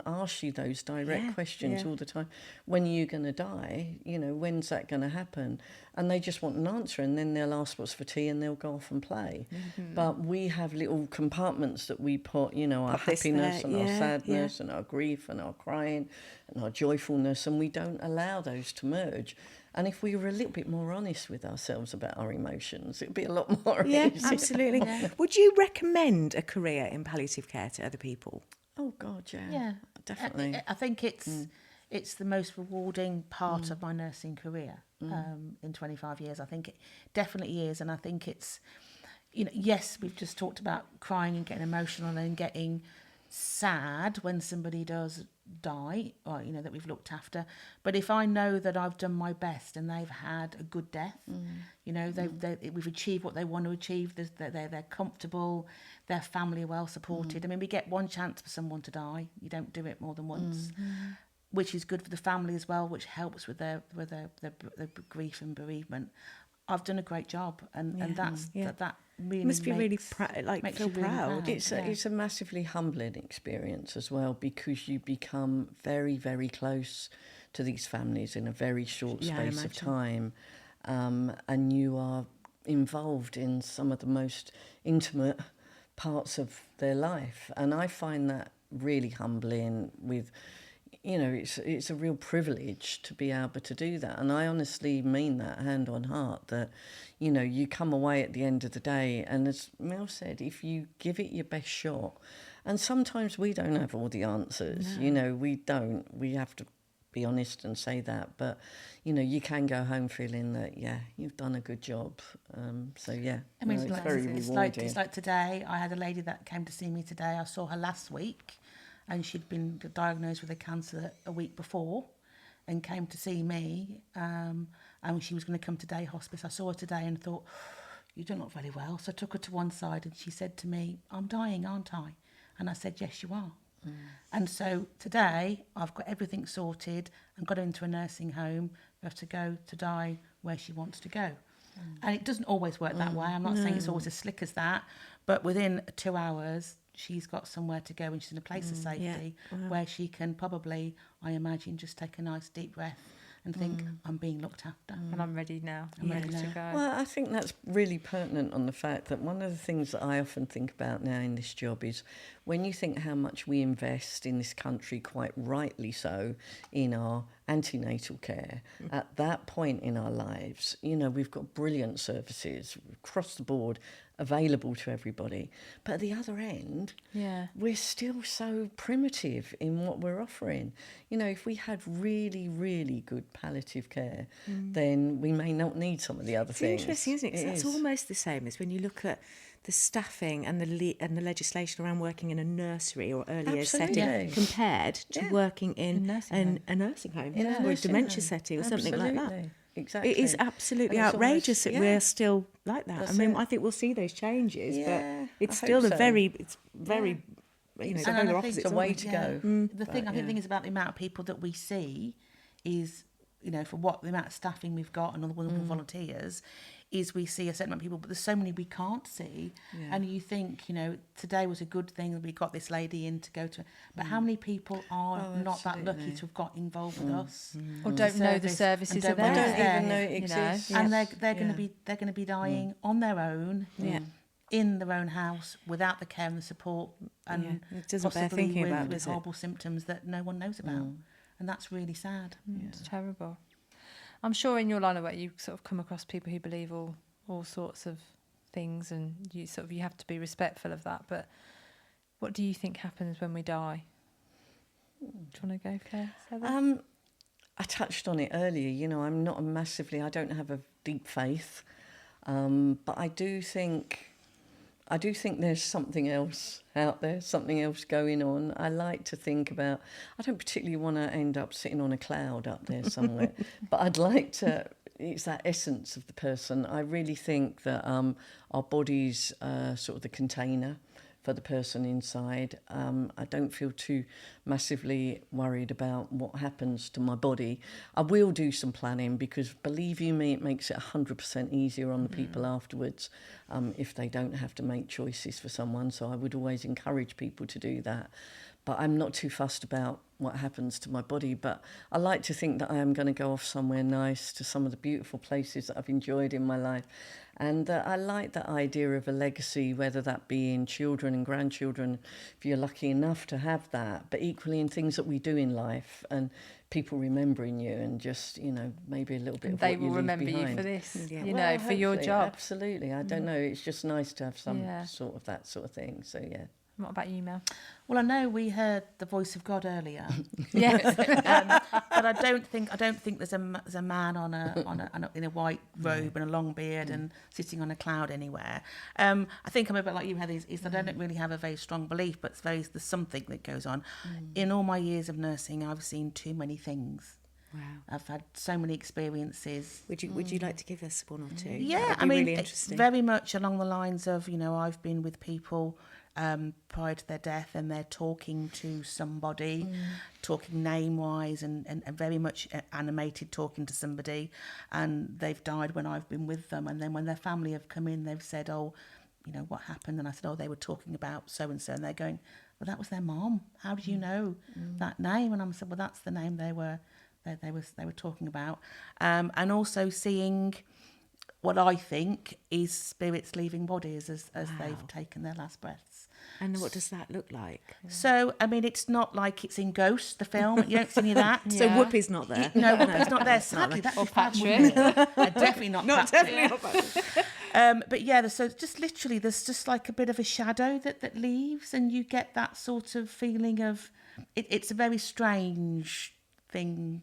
[SPEAKER 6] ask you those direct questions all the time. When are you going to die? When's that going to happen? And they just want an answer, and then they'll ask what's for tea and they'll go off and play. But we have little compartments that we put, our
[SPEAKER 3] Put this
[SPEAKER 6] happiness
[SPEAKER 3] there,
[SPEAKER 6] and our
[SPEAKER 3] yeah,
[SPEAKER 6] sadness and our grief and our crying and our joyfulness, and we don't allow those to merge. And if we were a little bit more honest with ourselves about our emotions, it'd be a lot more
[SPEAKER 3] Yeah,
[SPEAKER 6] easy.
[SPEAKER 3] absolutely. Would you recommend a career in palliative care to other people?
[SPEAKER 6] Oh, God, yeah.
[SPEAKER 5] Yeah,
[SPEAKER 6] Definitely.
[SPEAKER 5] I think it's the most rewarding part of my nursing career in 25 years. I think it definitely is, and I think it's, yes, we've just talked about crying and getting emotional and getting sad when somebody does die, or that we've looked after. But if I know that I've done my best and they've had a good death, we've achieved what they want to achieve, they're comfortable, their family are well supported. I mean, we get one chance for someone to die. You don't do it more than once, which is good for the family as well, which helps with their grief and bereavement. I've done a great job, and that's that really
[SPEAKER 3] You must be really
[SPEAKER 5] makes
[SPEAKER 3] feel
[SPEAKER 5] you really
[SPEAKER 3] proud.
[SPEAKER 6] It's a massively humbling experience as well, because you become very, very close to these families in a very short space of time, and you are involved in some of the most intimate parts of their life, and I find that really humbling. It's a real privilege to be able to do that, and I honestly mean that hand on heart, that you come away at the end of the day, and as Mel said, if you give it your best shot, and sometimes we don't have all the answers, we have to be honest and say that, but you can go home feeling that you've done a good job. So yeah,
[SPEAKER 5] I mean,
[SPEAKER 6] it's very rewarding.
[SPEAKER 5] It's like today. I had a lady that came to see me today. I saw her last week, and she'd been diagnosed with a cancer a week before, and came to see me. And she was going to come to day hospice. I saw her today and thought, "You don't look very well." So I took her to one side, and she said to me, "I'm dying, aren't I?" And I said, "Yes, you are." And so today I've got everything sorted and got her into a nursing home. We have to go to die where she wants to go. And it doesn't always work that way. I'm not saying it's always as slick as that, but within 2 hours she's got somewhere to go, and she's in a place of safety where she can probably, I imagine, just take a nice deep breath and think, I'm being looked after.
[SPEAKER 4] And I'm ready now. I'm ready to go.
[SPEAKER 6] Well, I think that's really pertinent on the fact that one of the things that I often think about now in this job is when you think how much we invest in this country, quite rightly so, in our antenatal care, at that point in our lives, we've got brilliant services across the board available to everybody. But at the other end, we're still so primitive in what we're offering. If we had really, really good palliative care, then we may not need some of the other things.
[SPEAKER 3] It's interesting, isn't it? 'Cause that's almost the same as when you look at the staffing and the legislation around working in a nursery or earlier setting compared to working in a nursing home or a dementia setting or something like that.
[SPEAKER 6] Exactly.
[SPEAKER 3] It is absolutely outrageous that we're still like that. I think we'll see those changes, but it's still very
[SPEAKER 5] And
[SPEAKER 3] polar
[SPEAKER 5] I
[SPEAKER 3] opposites.
[SPEAKER 5] think
[SPEAKER 6] a way to go.
[SPEAKER 5] The thing is about the amount of people that we see is, for what the amount of staffing we've got and all the wonderful volunteers, is we see a certain amount of people, but there's so many we can't see. And you think, today was a good thing that we got this lady in to go to, but how many people are not that lucky to have got involved with us,
[SPEAKER 4] Or don't know the services are there.
[SPEAKER 6] Don't even know it exists.
[SPEAKER 5] and they're going to be dying on their own. In their own house without the care and the support, and
[SPEAKER 3] it doesn't bear
[SPEAKER 5] possibly
[SPEAKER 3] thinking about,
[SPEAKER 5] with
[SPEAKER 3] does it?
[SPEAKER 5] horrible symptoms that no one knows about, and that's really sad.
[SPEAKER 4] It's terrible. I'm sure in your line of work you sort of come across people who believe all sorts of things, and you have to be respectful of that. But what do you think happens when we die? Do you want to go first, Heather?
[SPEAKER 6] I touched on it earlier. I'm not I don't have a deep faith, but I do think there's something else out there, something else going on. I like to think about, I don't particularly want to end up sitting on a cloud up there somewhere, but I'd like to, it's that essence of the person. I really think that our body's sort of the container for the person inside. I don't feel too massively worried about what happens to my body. I will do some planning because, believe you me, it makes it 100% easier on the people afterwards if they don't have to make choices for someone. So I would always encourage people to do that. But I'm not too fussed about what happens to my body. But I like to think that I am going to go off somewhere nice to some of the beautiful places that I've enjoyed in my life. And I like that idea of a legacy, whether that be in children and grandchildren, if you're lucky enough to have that, but equally in things that we do in life and people remembering you and just, maybe a little bit of what you leave behind.
[SPEAKER 4] They will remember you for this, for your
[SPEAKER 6] hopefully,
[SPEAKER 4] job.
[SPEAKER 6] Absolutely. I don't know. It's just nice to have some sort of that sort of thing. So, yeah.
[SPEAKER 4] What about you, Mel?
[SPEAKER 5] Well, I know we heard the voice of God earlier.
[SPEAKER 4] Yes.
[SPEAKER 5] But I don't think there's a man in a white robe and a long beard and sitting on a cloud anywhere. I think I'm a bit like you, Heather. Is that I don't really have a very strong belief, but there's something that goes on. In all my years of nursing, I've seen too many things.
[SPEAKER 3] Wow.
[SPEAKER 5] I've had so many experiences.
[SPEAKER 3] Would you like to give us one or two?
[SPEAKER 5] Yeah,
[SPEAKER 3] That'd be really
[SPEAKER 5] it's
[SPEAKER 3] interesting.
[SPEAKER 5] very much along the lines of, I've been with people prior to their death, and they're talking to somebody, talking name-wise and very much animated, talking to somebody, and they've died when I've been with them. And then when their family have come in, they've said, oh, you know, what happened? And I said, oh, they were talking about so-and-so. And they're going, well, that was their mom. How did you know that name? And I said, well, that's the name they were talking about. And also seeing what I think is spirits leaving bodies as they've taken their last breaths.
[SPEAKER 3] And what does that look like?
[SPEAKER 5] So, I mean, it's not like it's in Ghost, the film. You don't see any of that.
[SPEAKER 3] So Whoopi's not there.
[SPEAKER 5] No, Whoopi's not there. Sadly, that's
[SPEAKER 4] Or Patrick.
[SPEAKER 5] definitely not Patrick.
[SPEAKER 3] Definitely not Patrick.
[SPEAKER 5] But yeah, so just literally, there's just like a bit of a shadow that leaves, and you get that sort of feeling of it's a very strange thing.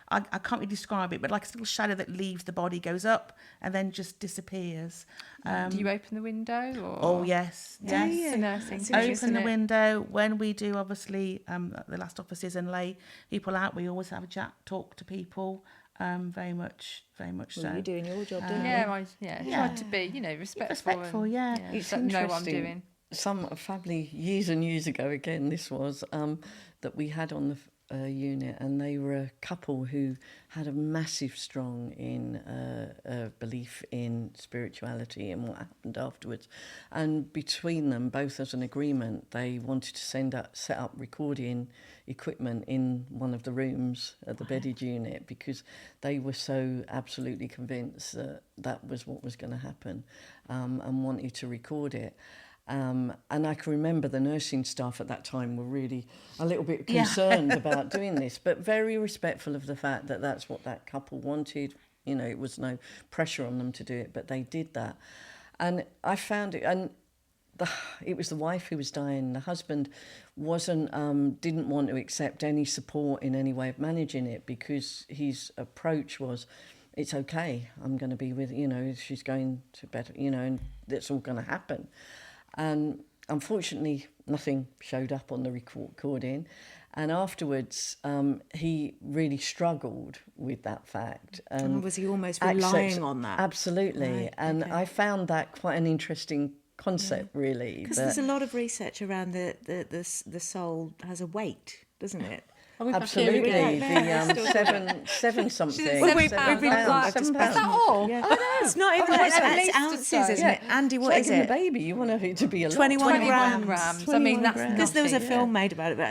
[SPEAKER 5] I can't really describe it, but like a little shadow that leaves the body, goes up, and then just disappears.
[SPEAKER 4] Do you open the window? Or?
[SPEAKER 5] Oh yes, yes.
[SPEAKER 4] It's a nursing
[SPEAKER 5] Open the window when we do. Obviously, the last offices and lay people out. We always have a chat, talk to people. Very much
[SPEAKER 3] Well,
[SPEAKER 5] so.
[SPEAKER 3] you're doing your job, don't you?
[SPEAKER 4] Yeah, tried to be, respectful.
[SPEAKER 5] Yeah.
[SPEAKER 6] It's
[SPEAKER 4] Don't know what I'm
[SPEAKER 6] interesting.
[SPEAKER 4] doing.
[SPEAKER 6] Some family years and years ago, again, this was that we had on the unit, and they were a couple who had a massive strong belief in spirituality and what happened afterwards. And between them, both as an agreement, they wanted to set up recording equipment in one of the rooms at the bedded unit, because they were so absolutely convinced that that was what was going to happen, and wanted to record it. And I can remember the nursing staff at that time were really a little bit concerned about doing this, but very respectful of the fact that that's what that couple wanted. You know, it was no pressure on them to do it, but they did that. And I found it, and it was the wife who was dying. The husband didn't want to accept any support in any way of managing it, because his approach was, it's okay, I'm going to be with, she's going to bed, and that's all going to happen. And unfortunately, nothing showed up on the recording. And afterwards, he really struggled with that fact. And
[SPEAKER 3] was he almost relying on that?
[SPEAKER 6] Absolutely.
[SPEAKER 3] Right,
[SPEAKER 6] and
[SPEAKER 3] okay.
[SPEAKER 6] I found that quite an interesting concept, really.
[SPEAKER 3] Because there's a lot of research around the soul has a weight, doesn't it?
[SPEAKER 6] Absolutely, the seven something.
[SPEAKER 4] Well, we've been like,
[SPEAKER 6] £7.
[SPEAKER 4] is that all?
[SPEAKER 3] Yeah. It's not even
[SPEAKER 4] Well, at
[SPEAKER 3] it's
[SPEAKER 4] least
[SPEAKER 3] ounces,
[SPEAKER 4] so.
[SPEAKER 3] isn't it? Andy, what is
[SPEAKER 6] Taking
[SPEAKER 3] it?
[SPEAKER 6] a baby, you want it to be a lot.
[SPEAKER 3] 21 grams.
[SPEAKER 4] grams. I mean, that's
[SPEAKER 3] Because there was a
[SPEAKER 4] nothing.
[SPEAKER 3] film made about it. But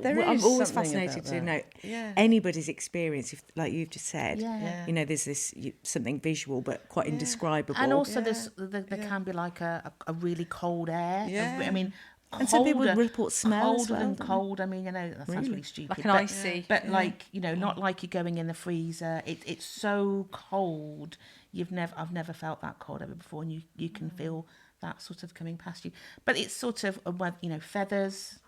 [SPEAKER 6] there
[SPEAKER 3] I'm
[SPEAKER 6] is
[SPEAKER 3] always
[SPEAKER 6] something
[SPEAKER 3] fascinated
[SPEAKER 6] about
[SPEAKER 3] to know
[SPEAKER 6] that.
[SPEAKER 3] anybody's experience, if, like you've just said.
[SPEAKER 5] Yeah.
[SPEAKER 3] There's this something visual but quite indescribable.
[SPEAKER 5] And also, there can be like a really cold air.
[SPEAKER 6] Yeah.
[SPEAKER 5] I mean,
[SPEAKER 3] And some people
[SPEAKER 5] colder-
[SPEAKER 3] report smell as
[SPEAKER 5] colder
[SPEAKER 3] well,
[SPEAKER 5] than
[SPEAKER 3] don't they?
[SPEAKER 5] cold. I mean, that sounds really stupid.
[SPEAKER 4] Like an icy.
[SPEAKER 5] But like, not like you're going in the freezer. It's so cold. I've never felt that cold ever before, and you can feel that sort of coming past you. But it's sort of, feathers.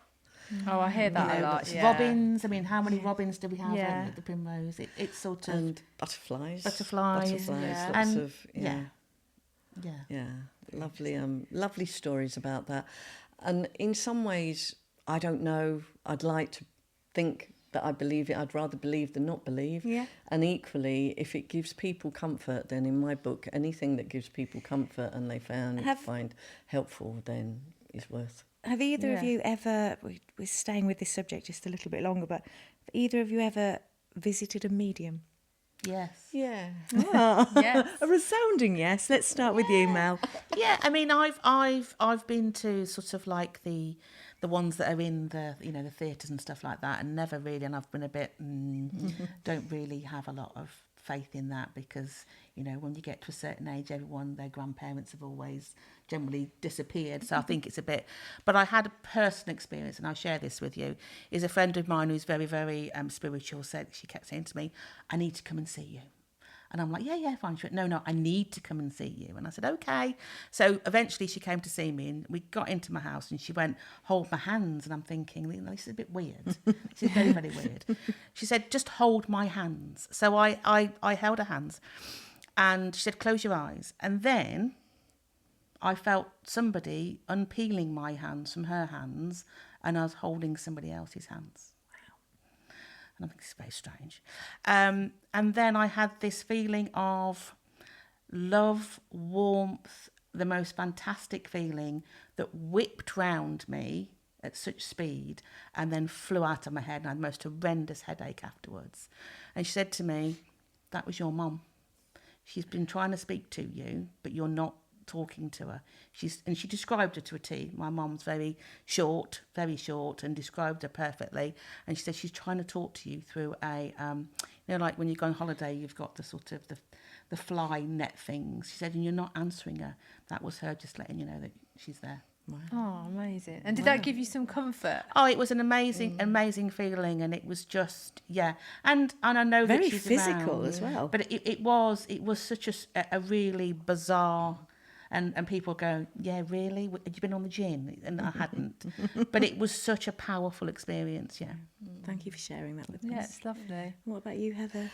[SPEAKER 4] Oh, I hear that a lot. Yeah.
[SPEAKER 5] Robins. I mean, how many robins do we have
[SPEAKER 4] Yeah.
[SPEAKER 5] at the Primrose? It's sort of
[SPEAKER 6] And butterflies.
[SPEAKER 5] Butterflies,
[SPEAKER 4] yeah.
[SPEAKER 6] Lots
[SPEAKER 5] And-
[SPEAKER 6] of,
[SPEAKER 5] yeah.
[SPEAKER 6] lovely stories about that. And in some ways, I don't know, I'd like to think that I believe it. I'd rather believe than not believe.
[SPEAKER 3] Yeah.
[SPEAKER 6] And equally, if it gives people comfort, then in my book, anything that gives people comfort and they find helpful, then is worth.
[SPEAKER 3] Have either of
[SPEAKER 4] Yeah.
[SPEAKER 3] you ever, we're staying with this subject just a little bit longer, but have either of you ever visited a medium?
[SPEAKER 5] Yes.
[SPEAKER 6] Yeah.
[SPEAKER 4] Yes.
[SPEAKER 3] A resounding yes. Let's start with you, Mel.
[SPEAKER 5] Yeah, I mean, I've been to sort of like the ones that are in the the theatres and stuff like that, and never really. And I've been a bit don't really have a lot of faith in that, because when you get to a certain age, their grandparents have always generally disappeared. So I think it's a bit. But I had a personal experience, and I'll share this with you. Is a friend of mine who's very, very spiritual. She kept saying to me, "I need to come and see you." And I'm like, yeah, fine. She went, no, I need to come and see you. And I said, okay. So eventually she came to see me, and we got into my house, and she went, hold my hands. And I'm thinking, this is a bit weird. This is very, very weird. She said, just hold my hands. So I held her hands, and she said, close your eyes. And then I felt somebody unpeeling my hands from her hands, and I was holding somebody else's hands. And I think it's very strange. And then I had this feeling of love, warmth, the most fantastic feeling that whipped round me at such speed and then flew out of my head, and I had the most horrendous headache afterwards. And she said to me, "That was your mum. She's been trying to speak to you, but you're not talking to her." And she described her to a T. My mum's very short, and described her perfectly. And she said she's trying to talk to you through a, like when you go on holiday, you've got the sort of the fly net things. She said, and you're not answering her. That was her just letting you know that she's there.
[SPEAKER 3] Wow.
[SPEAKER 4] Oh, amazing. And did that give you some comfort?
[SPEAKER 5] Oh, it was an amazing feeling, and it was just, yeah. And I know
[SPEAKER 3] Very
[SPEAKER 5] that she's
[SPEAKER 3] physical
[SPEAKER 5] around,
[SPEAKER 3] as well.
[SPEAKER 5] But it was such a really bizarre, and people go, "Yeah, really? Had you been on the gin?" And I hadn't. But it was such a powerful experience, yeah.
[SPEAKER 3] Thank you for sharing that with us.
[SPEAKER 4] Yeah, it's lovely.
[SPEAKER 3] What about you, Heather?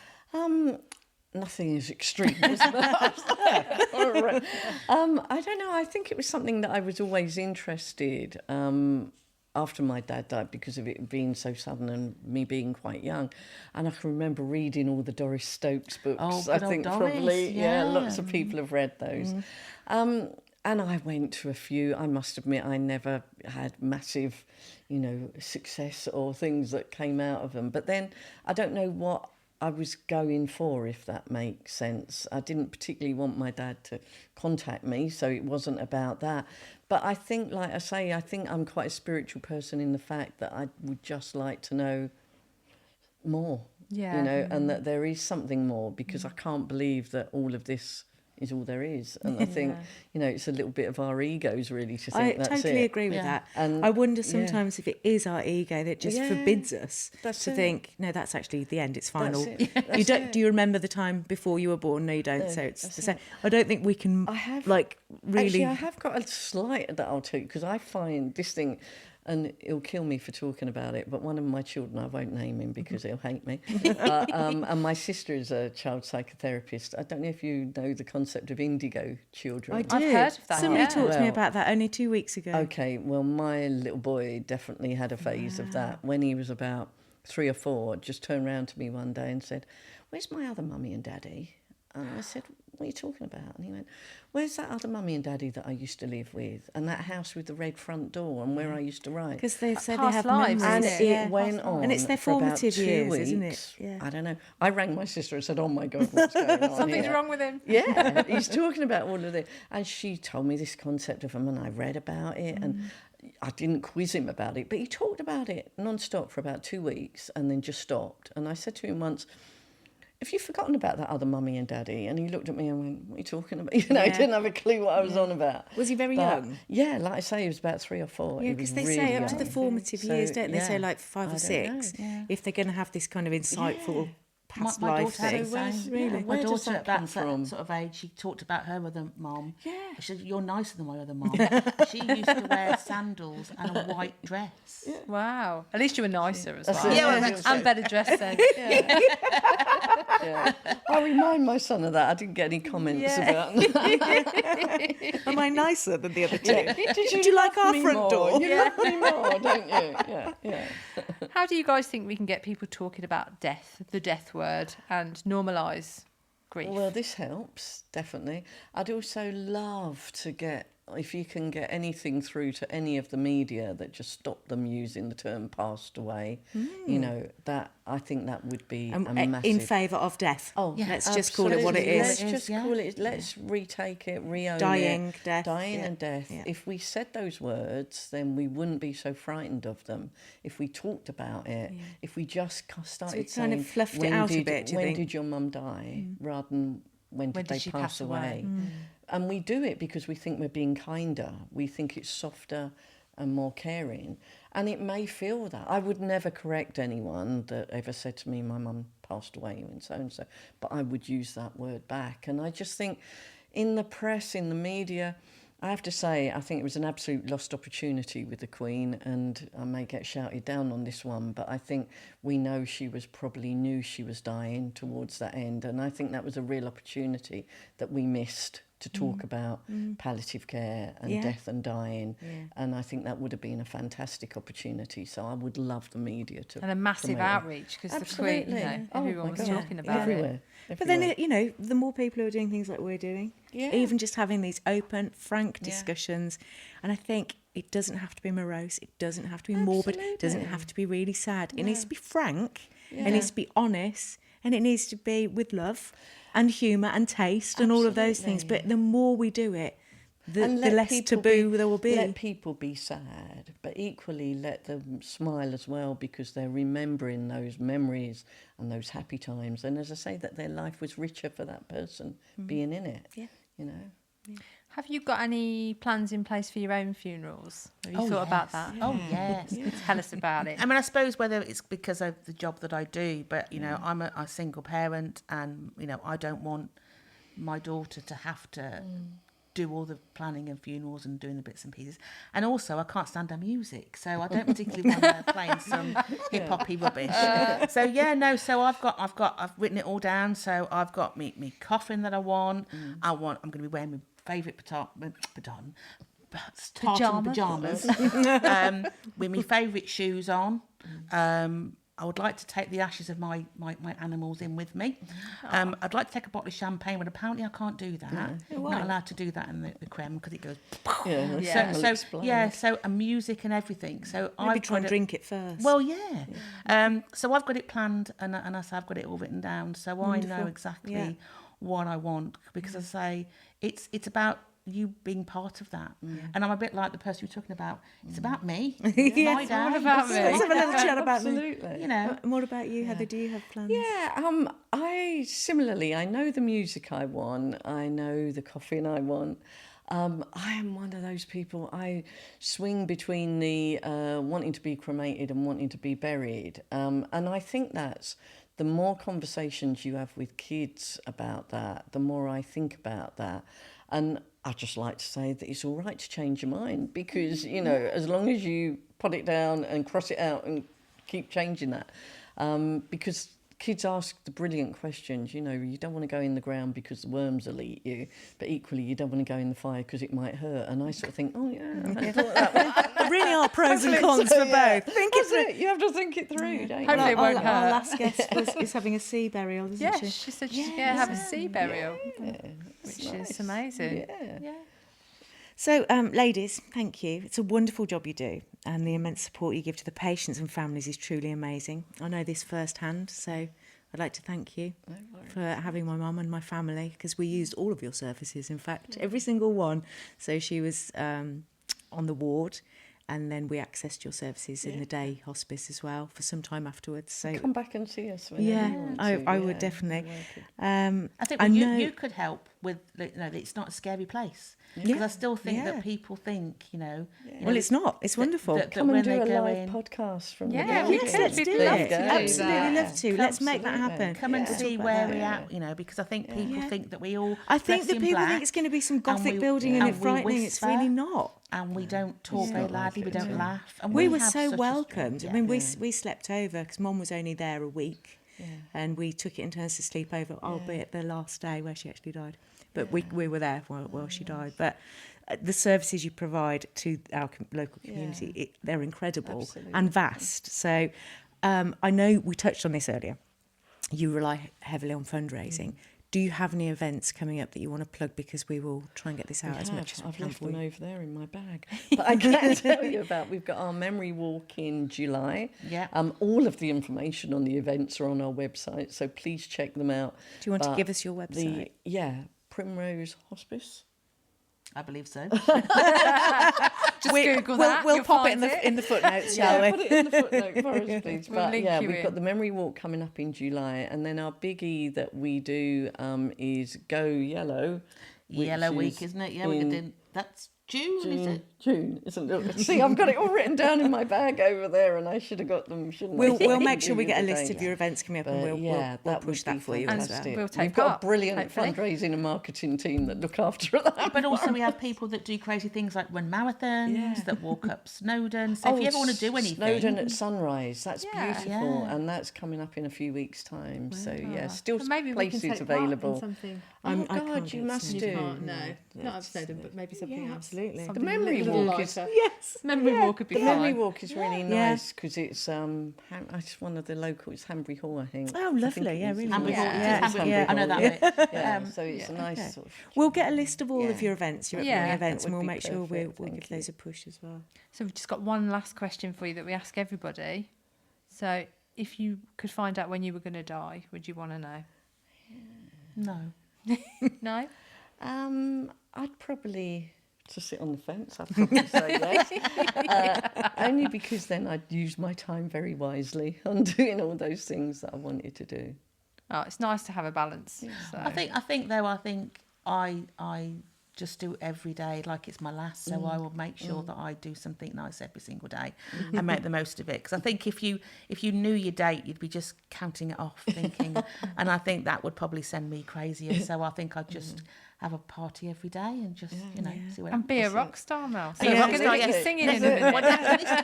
[SPEAKER 6] Nothing as extreme as that. All right. I don't know. I think it was something that I was always interested after my dad died, because of it being so sudden and me being quite young. And I can remember reading all the Doris Stokes books.
[SPEAKER 5] Oh,
[SPEAKER 6] I
[SPEAKER 5] good old
[SPEAKER 6] think
[SPEAKER 5] Doris,
[SPEAKER 6] probably,
[SPEAKER 5] yeah.
[SPEAKER 6] lots of people have read those. And I went to a few. I must admit, I never had massive, success or things that came out of them. But then I don't know what I was going for, if that makes sense. I didn't particularly want my dad to contact me, so it wasn't about that. But I think, like I say, I think I'm quite a spiritual person in the fact that I would just like to know more,
[SPEAKER 4] Yeah.
[SPEAKER 6] and that there is something more, because I can't believe that all of this is all there is. And I think, it's a little bit of our egos, really, to think that's it.
[SPEAKER 3] I totally agree with that.
[SPEAKER 6] And
[SPEAKER 3] I wonder sometimes if it is our ego that just
[SPEAKER 6] Yeah,
[SPEAKER 3] forbids us
[SPEAKER 6] that's
[SPEAKER 3] to
[SPEAKER 6] it.
[SPEAKER 3] think, no, that's actually the end, it's final.
[SPEAKER 6] That's it.
[SPEAKER 3] You don't. Do you remember the time before you were born? No, you don't. So it's
[SPEAKER 6] that's
[SPEAKER 3] the same. I don't think we can,
[SPEAKER 6] I have-
[SPEAKER 3] really...
[SPEAKER 6] Actually, I have got a slight that I'll tell you, because I find this thing, and it'll kill me for talking about it, but one of my children, I won't name him because he'll hate me, but, and my sister is a child psychotherapist. I don't know if you know the concept of indigo children.
[SPEAKER 3] I did.
[SPEAKER 4] I've heard of that,
[SPEAKER 3] Somebody
[SPEAKER 4] yeah.
[SPEAKER 3] talked to me
[SPEAKER 6] Well,
[SPEAKER 3] about that only 2 weeks ago.
[SPEAKER 6] Okay, well, my little boy definitely had a phase of that. When he was about 3 or 4, just turned round to me one day and said, "Where's my other mummy and daddy?" And I said, "What are you talking about?" And he went, "Where's that other mummy and daddy that I used to live with? And that house with the red front door and where I used to write?"
[SPEAKER 3] Because they say they
[SPEAKER 4] Past
[SPEAKER 3] have
[SPEAKER 4] lives,
[SPEAKER 3] memories.
[SPEAKER 6] And
[SPEAKER 4] isn't
[SPEAKER 6] it went on.
[SPEAKER 3] And it's their
[SPEAKER 6] for about
[SPEAKER 3] formative
[SPEAKER 6] 2
[SPEAKER 3] years,
[SPEAKER 6] weeks.
[SPEAKER 3] isn't it? Yeah.
[SPEAKER 6] I don't know. I rang my sister and said, "Oh my God, what's going on
[SPEAKER 4] Something's
[SPEAKER 6] here?"
[SPEAKER 4] wrong with him.
[SPEAKER 6] Yeah, he's talking about all of this. And she told me this concept of them, and I read about it, and I didn't quiz him about it, but he talked about it non-stop for about 2 weeks and then just stopped. And I said to him once, "Have you forgotten about that other mummy and daddy?" And he looked at me and went, "What are you talking about?" He didn't have a clue what I was on about.
[SPEAKER 3] Was he very
[SPEAKER 6] But,
[SPEAKER 3] young?
[SPEAKER 6] Yeah, like I say, he was about 3 or 4.
[SPEAKER 3] Yeah,
[SPEAKER 6] He
[SPEAKER 3] because
[SPEAKER 6] was
[SPEAKER 3] they
[SPEAKER 6] really
[SPEAKER 3] say up to the
[SPEAKER 6] young.
[SPEAKER 3] formative
[SPEAKER 6] So,
[SPEAKER 3] years, don't they?
[SPEAKER 6] yeah.
[SPEAKER 3] Say like 5
[SPEAKER 6] I
[SPEAKER 3] or
[SPEAKER 6] don't
[SPEAKER 3] 6,
[SPEAKER 6] know.
[SPEAKER 3] if they're going to have this kind of insightful past
[SPEAKER 5] My
[SPEAKER 3] life
[SPEAKER 5] daughter had
[SPEAKER 3] thing.
[SPEAKER 5] the same.
[SPEAKER 3] Really?
[SPEAKER 5] My
[SPEAKER 6] Where does
[SPEAKER 5] daughter
[SPEAKER 6] that
[SPEAKER 5] at that
[SPEAKER 6] come from?
[SPEAKER 5] sort of age, she talked about her other mum.
[SPEAKER 3] Yeah.
[SPEAKER 5] She said, "You're nicer than my other mum." She used to wear sandals and a white dress.
[SPEAKER 4] Wow. At least you were nicer as
[SPEAKER 6] That's
[SPEAKER 4] well.
[SPEAKER 6] it.
[SPEAKER 5] Yeah, well,
[SPEAKER 6] that's
[SPEAKER 4] And
[SPEAKER 6] it.
[SPEAKER 4] better dressed then.
[SPEAKER 6] Yeah. I remind my son of that. I didn't get any comments about that.
[SPEAKER 3] Am I nicer than the other two?
[SPEAKER 6] Did
[SPEAKER 3] you like our
[SPEAKER 6] me
[SPEAKER 3] front
[SPEAKER 6] more?
[SPEAKER 3] door?
[SPEAKER 6] You love me more, don't you? Yeah, yeah.
[SPEAKER 4] How do you guys think we can get people talking about death, the death word, and normalise grief?
[SPEAKER 6] Well, this helps, definitely. I'd also love to get, if you can get anything through to any of the media that just stop them using the term passed away, that I think that would be a massive...
[SPEAKER 3] In favour of death.
[SPEAKER 6] Oh,
[SPEAKER 5] Yeah,
[SPEAKER 3] let's just call it what it
[SPEAKER 6] absolutely.
[SPEAKER 3] is.
[SPEAKER 6] Let's just
[SPEAKER 5] yeah.
[SPEAKER 6] call it. Let's retake it, re-own
[SPEAKER 3] Dying,
[SPEAKER 6] it.
[SPEAKER 3] death,
[SPEAKER 6] Dying
[SPEAKER 3] yeah.
[SPEAKER 6] and death.
[SPEAKER 3] Yeah.
[SPEAKER 6] If we said those words, then we wouldn't be so frightened of them. If we talked about it, if we just started
[SPEAKER 3] we
[SPEAKER 6] saying,
[SPEAKER 3] kind of fluffed it
[SPEAKER 6] when
[SPEAKER 3] out a
[SPEAKER 6] did,
[SPEAKER 3] bit, do you
[SPEAKER 6] when
[SPEAKER 3] think?
[SPEAKER 6] did your mum die, rather than when did they
[SPEAKER 4] she
[SPEAKER 6] pass
[SPEAKER 4] pass away?
[SPEAKER 6] away? And we do it because we think we're being kinder. We think it's softer and more caring. And it may feel that. I would never correct anyone that ever said to me, "My mum passed away and so, but I would use that word back. And I just think in the press, in the media, I have to say, I think it was an absolute lost opportunity with the Queen, and I may get shouted down on this one, but I think we know she was probably knew she was dying towards that end, and I think that was a real opportunity that we missed to talk about palliative care and
[SPEAKER 3] Yeah.
[SPEAKER 6] death and dying,
[SPEAKER 3] Yeah.
[SPEAKER 6] and I think that would have been a fantastic opportunity. So I would love the media to
[SPEAKER 4] And a massive
[SPEAKER 6] promote it.
[SPEAKER 4] outreach, because the Queen,
[SPEAKER 6] Absolutely. Oh,
[SPEAKER 4] everyone
[SPEAKER 6] my
[SPEAKER 4] was
[SPEAKER 6] God.
[SPEAKER 4] talking about
[SPEAKER 6] everywhere.
[SPEAKER 4] it.
[SPEAKER 3] But then, the more people who are doing things like we're doing,
[SPEAKER 6] Yeah.
[SPEAKER 3] Even just having these open, frank discussions. And I think it doesn't have to be morose. It doesn't have to be morbid. It doesn't have to be really sad. It needs to be frank. It needs to be honest. And it needs to be with love and humour and taste and all of those things. But the more we do it, the less taboo there will be.
[SPEAKER 6] Let people be sad, but equally let them smile as well, because they're remembering those memories and those happy times. And as I say, that their life was richer for that person being in it. Yeah. You know.
[SPEAKER 4] Have you got any plans in place for your own funerals? Have you thought about that?
[SPEAKER 5] Oh, yes.
[SPEAKER 4] Tell us about it.
[SPEAKER 5] I mean, I suppose whether it's because of the job that I do, but, you know, I'm a single parent and, you know, I don't want my daughter to have to do all the planning and funerals and doing the bits and pieces. And also, I can't stand her music, so I don't particularly want her playing some hip-hoppy rubbish. So I've written it all down. So I've got me coffin that I want. I'm going to be wearing my favourite tartan pajamas with my favourite shoes on. I would like to take the ashes of my animals in with me. I'd like to take a bottle of champagne, but apparently I can't do that. I'm not allowed to do that in the creme because it goes. So and music and everything. So
[SPEAKER 3] Maybe try and drink it first.
[SPEAKER 5] Well, yeah. So I've got it planned, and as I've got it all written down, so I know exactly what I want, because I say it's about you being part of that. And I'm a bit like the person you're talking about. It's about me. It's my day.
[SPEAKER 4] all about me.
[SPEAKER 3] Let's have a little chat about
[SPEAKER 6] Absolutely.
[SPEAKER 5] You know.
[SPEAKER 3] And what about you, Heather? Do you have plans?
[SPEAKER 6] Yeah, I know the music I want. I know the coffin I want. I am one of those people, I swing between the wanting to be cremated and wanting to be buried. And I think that's the more conversations you have with kids about that, the more I think about that. And I just like to say that it's all right to change your mind, because, you know, as long as you put it down and cross it out and keep changing that. Because kids ask the brilliant questions, you know, you don't want to go in the ground because the worms will eat you, but equally you don't want to go in the fire because it might hurt. And I sort of think, oh yeah, I hadn't thought that way.
[SPEAKER 3] There really are pros and cons for both. Think
[SPEAKER 6] That's it. You have to think it through, don't you?
[SPEAKER 4] Hopefully it won't
[SPEAKER 3] Our
[SPEAKER 4] hurt.
[SPEAKER 3] last guest is having a sea burial, isn't
[SPEAKER 4] Yeah,
[SPEAKER 3] she?
[SPEAKER 4] she said she's going to have a sea burial,
[SPEAKER 6] Yeah,
[SPEAKER 4] which is amazing.
[SPEAKER 6] Yeah.
[SPEAKER 3] So, ladies, thank you. It's a wonderful job you do, and the immense support you give to the patients and families is truly amazing. I know this firsthand, so I'd like to thank you for having my mum and my family, because we used all of your services, in fact, every single one. So she was on the ward, and then we accessed your services in the day hospice as well for some time afterwards. So
[SPEAKER 6] Come back and see us whenever you want to.
[SPEAKER 3] I would definitely.
[SPEAKER 5] I think you could help with, you know, it's not a scary place. Because I still think that people think, you know...
[SPEAKER 3] Well, it's not. It's wonderful.
[SPEAKER 6] Come and do a live podcast from the
[SPEAKER 4] Yeah,
[SPEAKER 6] garden.
[SPEAKER 4] we could.
[SPEAKER 3] Let's
[SPEAKER 4] We'd
[SPEAKER 3] do
[SPEAKER 4] love
[SPEAKER 3] it.
[SPEAKER 4] to do
[SPEAKER 3] Absolutely love to.
[SPEAKER 5] Come
[SPEAKER 3] Let's make that happen.
[SPEAKER 5] Come and see where we're at, you know, because I think people think that we all...
[SPEAKER 3] I think
[SPEAKER 5] dress
[SPEAKER 3] that
[SPEAKER 5] in
[SPEAKER 3] people
[SPEAKER 5] black,
[SPEAKER 3] think it's going to be some
[SPEAKER 5] and
[SPEAKER 3] gothic building and
[SPEAKER 5] and
[SPEAKER 3] it
[SPEAKER 5] we
[SPEAKER 3] frightening. It's
[SPEAKER 5] whisper,
[SPEAKER 3] really not.
[SPEAKER 5] And we don't talk very loudly, we don't laugh. And
[SPEAKER 3] We were
[SPEAKER 5] have
[SPEAKER 3] so
[SPEAKER 5] such a-
[SPEAKER 3] welcomed. I mean, we slept over because Mum was only there a week, and we took it in turns to sleep over, albeit the last day where she actually died. But we were there while she died. But the services you provide to our local community, they're incredible and vast. So I know we touched on this earlier. You rely heavily on fundraising. Do you have any events coming up that you want to plug? Because we will try and get this out as much as we
[SPEAKER 6] I've
[SPEAKER 3] can
[SPEAKER 6] left
[SPEAKER 3] for
[SPEAKER 6] them
[SPEAKER 3] you.
[SPEAKER 6] over there in my bag. But I can tell you about, we've got our memory walk in July.
[SPEAKER 5] Yeah.
[SPEAKER 6] All of the information on the events are on our website, so please check them out.
[SPEAKER 3] Do you want to give us your website?
[SPEAKER 6] Primrose Hospice.
[SPEAKER 5] I believe so.
[SPEAKER 4] Just Google that.
[SPEAKER 3] We'll
[SPEAKER 4] you'll
[SPEAKER 3] pop it
[SPEAKER 4] find
[SPEAKER 3] in the footnotes, shall we?
[SPEAKER 6] Put it in the footnote for us, please.
[SPEAKER 4] We'll
[SPEAKER 6] But
[SPEAKER 4] link
[SPEAKER 6] yeah,
[SPEAKER 4] you
[SPEAKER 6] we've
[SPEAKER 4] in.
[SPEAKER 6] got the memory walk coming up in July, and then our biggie that we do is Go Yellow. which
[SPEAKER 5] Yellow
[SPEAKER 6] is
[SPEAKER 5] Week, isn't it? Yeah, we did. That's June, is it?
[SPEAKER 6] June, isn't it? See, I've got it all written down in my bag over there, and I should have got them, shouldn't I?
[SPEAKER 3] We'll make sure we get a
[SPEAKER 6] The
[SPEAKER 3] list
[SPEAKER 6] other
[SPEAKER 3] of your events coming up, and
[SPEAKER 6] day.
[SPEAKER 3] we'll push that for you as well.
[SPEAKER 6] fantastic.
[SPEAKER 4] We'll take
[SPEAKER 6] We've got
[SPEAKER 4] part,
[SPEAKER 6] a brilliant
[SPEAKER 4] hopefully.
[SPEAKER 6] fundraising and marketing team that look after that.
[SPEAKER 5] But also we have people that do crazy things like run marathons, that walk up Snowdon. So if you ever want to do anything...
[SPEAKER 6] Snowdon at sunrise, that's beautiful,
[SPEAKER 5] Yeah.
[SPEAKER 6] and that's coming up in a few weeks' time. So yeah, still
[SPEAKER 2] But maybe we can
[SPEAKER 6] places
[SPEAKER 2] take part in
[SPEAKER 6] available.
[SPEAKER 2] something.
[SPEAKER 6] Oh
[SPEAKER 3] I
[SPEAKER 6] God,
[SPEAKER 3] can't
[SPEAKER 6] you
[SPEAKER 3] do
[SPEAKER 6] must
[SPEAKER 3] Snowdon.
[SPEAKER 6] do.
[SPEAKER 2] Can't, no, not at Snowdon, but maybe something else.
[SPEAKER 3] Absolutely.
[SPEAKER 6] The
[SPEAKER 4] Something
[SPEAKER 6] memory
[SPEAKER 4] little
[SPEAKER 6] walk
[SPEAKER 4] lighter.
[SPEAKER 6] is
[SPEAKER 3] Yes.
[SPEAKER 4] Memory walk would be
[SPEAKER 6] the
[SPEAKER 4] fine.
[SPEAKER 6] memory walk is really
[SPEAKER 3] Yeah.
[SPEAKER 6] nice because it's it's one of the local. It's Hanbury Hall, I think.
[SPEAKER 3] Oh,
[SPEAKER 6] I think
[SPEAKER 3] lovely.
[SPEAKER 6] it
[SPEAKER 3] Yeah,
[SPEAKER 6] is,
[SPEAKER 3] really
[SPEAKER 6] isn't
[SPEAKER 5] Hanbury
[SPEAKER 6] it?
[SPEAKER 5] Hall.
[SPEAKER 4] Yeah.
[SPEAKER 5] It is
[SPEAKER 3] Yeah,
[SPEAKER 5] Hanbury
[SPEAKER 3] yeah.
[SPEAKER 5] Hall. I know that
[SPEAKER 3] Yeah.
[SPEAKER 5] bit.
[SPEAKER 6] Yeah, so it's a nice sort of.
[SPEAKER 3] We'll get a list of all of
[SPEAKER 6] Yeah.
[SPEAKER 3] your events, your
[SPEAKER 4] Yeah.
[SPEAKER 3] upcoming events,
[SPEAKER 6] That
[SPEAKER 3] and
[SPEAKER 6] would
[SPEAKER 3] we'll
[SPEAKER 6] be
[SPEAKER 3] make sure we'll
[SPEAKER 6] perfect, thank
[SPEAKER 3] give those a push as well.
[SPEAKER 4] So we've just got one last question for you that we ask everybody. So if you could find out when you were going to die, would you want to know?
[SPEAKER 5] No.
[SPEAKER 4] No?
[SPEAKER 6] I'd probably to sit on the fence. I'd probably say yes, only because then I'd use my time very wisely on doing all those things that I wanted to do.
[SPEAKER 4] Oh, it's nice to have a balance. So.
[SPEAKER 5] I think I just do every day like it's my last, so I will make sure that I do something nice every single day and make the most of it. Because I think if you knew your date, you'd be just counting it off, thinking, and I think that would probably send me crazier. So I think I'd just have a party every day and just see what
[SPEAKER 4] And be a
[SPEAKER 5] happens.
[SPEAKER 4] rock star, Mel. So
[SPEAKER 5] Be a
[SPEAKER 4] we're
[SPEAKER 5] rock
[SPEAKER 4] going
[SPEAKER 5] star,
[SPEAKER 4] to get you
[SPEAKER 5] yeah.
[SPEAKER 4] singing in a minute.
[SPEAKER 5] Well,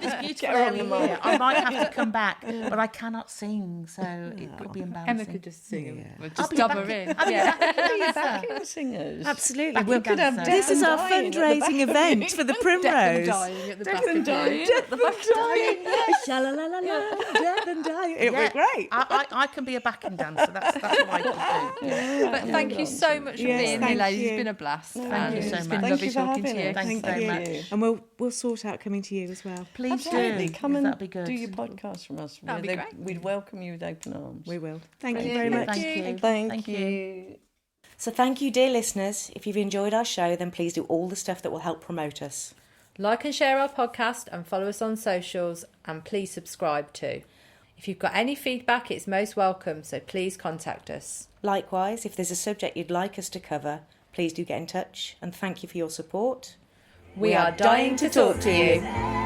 [SPEAKER 5] this beautiful area here, I might have to come back, but I cannot sing, so it would be embarrassing.
[SPEAKER 4] Emma could just sing.
[SPEAKER 3] Yeah.
[SPEAKER 4] We'll
[SPEAKER 5] I'll
[SPEAKER 4] just
[SPEAKER 5] be
[SPEAKER 4] dub
[SPEAKER 5] back
[SPEAKER 4] her
[SPEAKER 5] in-
[SPEAKER 4] in.
[SPEAKER 5] I'll be
[SPEAKER 4] Yeah.
[SPEAKER 6] Backing singers.
[SPEAKER 3] Absolutely.
[SPEAKER 5] Back
[SPEAKER 3] Well,
[SPEAKER 5] in dancer.
[SPEAKER 3] this is our
[SPEAKER 6] Dying at the back
[SPEAKER 3] fundraising
[SPEAKER 6] of
[SPEAKER 3] event
[SPEAKER 6] it.
[SPEAKER 3] for the
[SPEAKER 4] Death and
[SPEAKER 3] Primrose.
[SPEAKER 4] dying at the back
[SPEAKER 6] Death and
[SPEAKER 4] of
[SPEAKER 6] dying.
[SPEAKER 3] Death and dying. Sha-la-la-la-la. Death and dying. It
[SPEAKER 5] Yeah.
[SPEAKER 3] was great.
[SPEAKER 5] I can be a backing dancer. That's what I could do. Yeah.
[SPEAKER 4] But thank you so much for
[SPEAKER 3] Yes,
[SPEAKER 4] being here,
[SPEAKER 3] thank
[SPEAKER 4] ladies.
[SPEAKER 3] you.
[SPEAKER 4] It's been a blast.
[SPEAKER 5] Thank
[SPEAKER 4] and
[SPEAKER 5] you so
[SPEAKER 4] it's
[SPEAKER 5] much.
[SPEAKER 4] been
[SPEAKER 6] Thank
[SPEAKER 4] lovely
[SPEAKER 6] you for
[SPEAKER 4] talking to
[SPEAKER 6] having
[SPEAKER 4] you.
[SPEAKER 6] us.
[SPEAKER 5] Thank you very much.
[SPEAKER 3] And we'll sort out coming to you as well.
[SPEAKER 5] Please
[SPEAKER 6] Absolutely.
[SPEAKER 5] do.
[SPEAKER 6] Come and
[SPEAKER 5] That'd be good.
[SPEAKER 6] do your podcast from us.
[SPEAKER 4] That'd be great.
[SPEAKER 6] We'd welcome you with open arms.
[SPEAKER 3] We will. Thank you
[SPEAKER 4] Brilliant.
[SPEAKER 3] very much.
[SPEAKER 5] Thank you.
[SPEAKER 6] Thank you.
[SPEAKER 3] So thank you, dear listeners. If you've enjoyed our show, then please do all the stuff that will help promote us.
[SPEAKER 2] Like and share our podcast and follow us on socials, and please subscribe too. If you've got any feedback, it's most welcome, so please contact us.
[SPEAKER 3] Likewise, if there's a subject you'd like us to cover, please do get in touch, and thank you for your support.
[SPEAKER 2] We are dying to talk to you.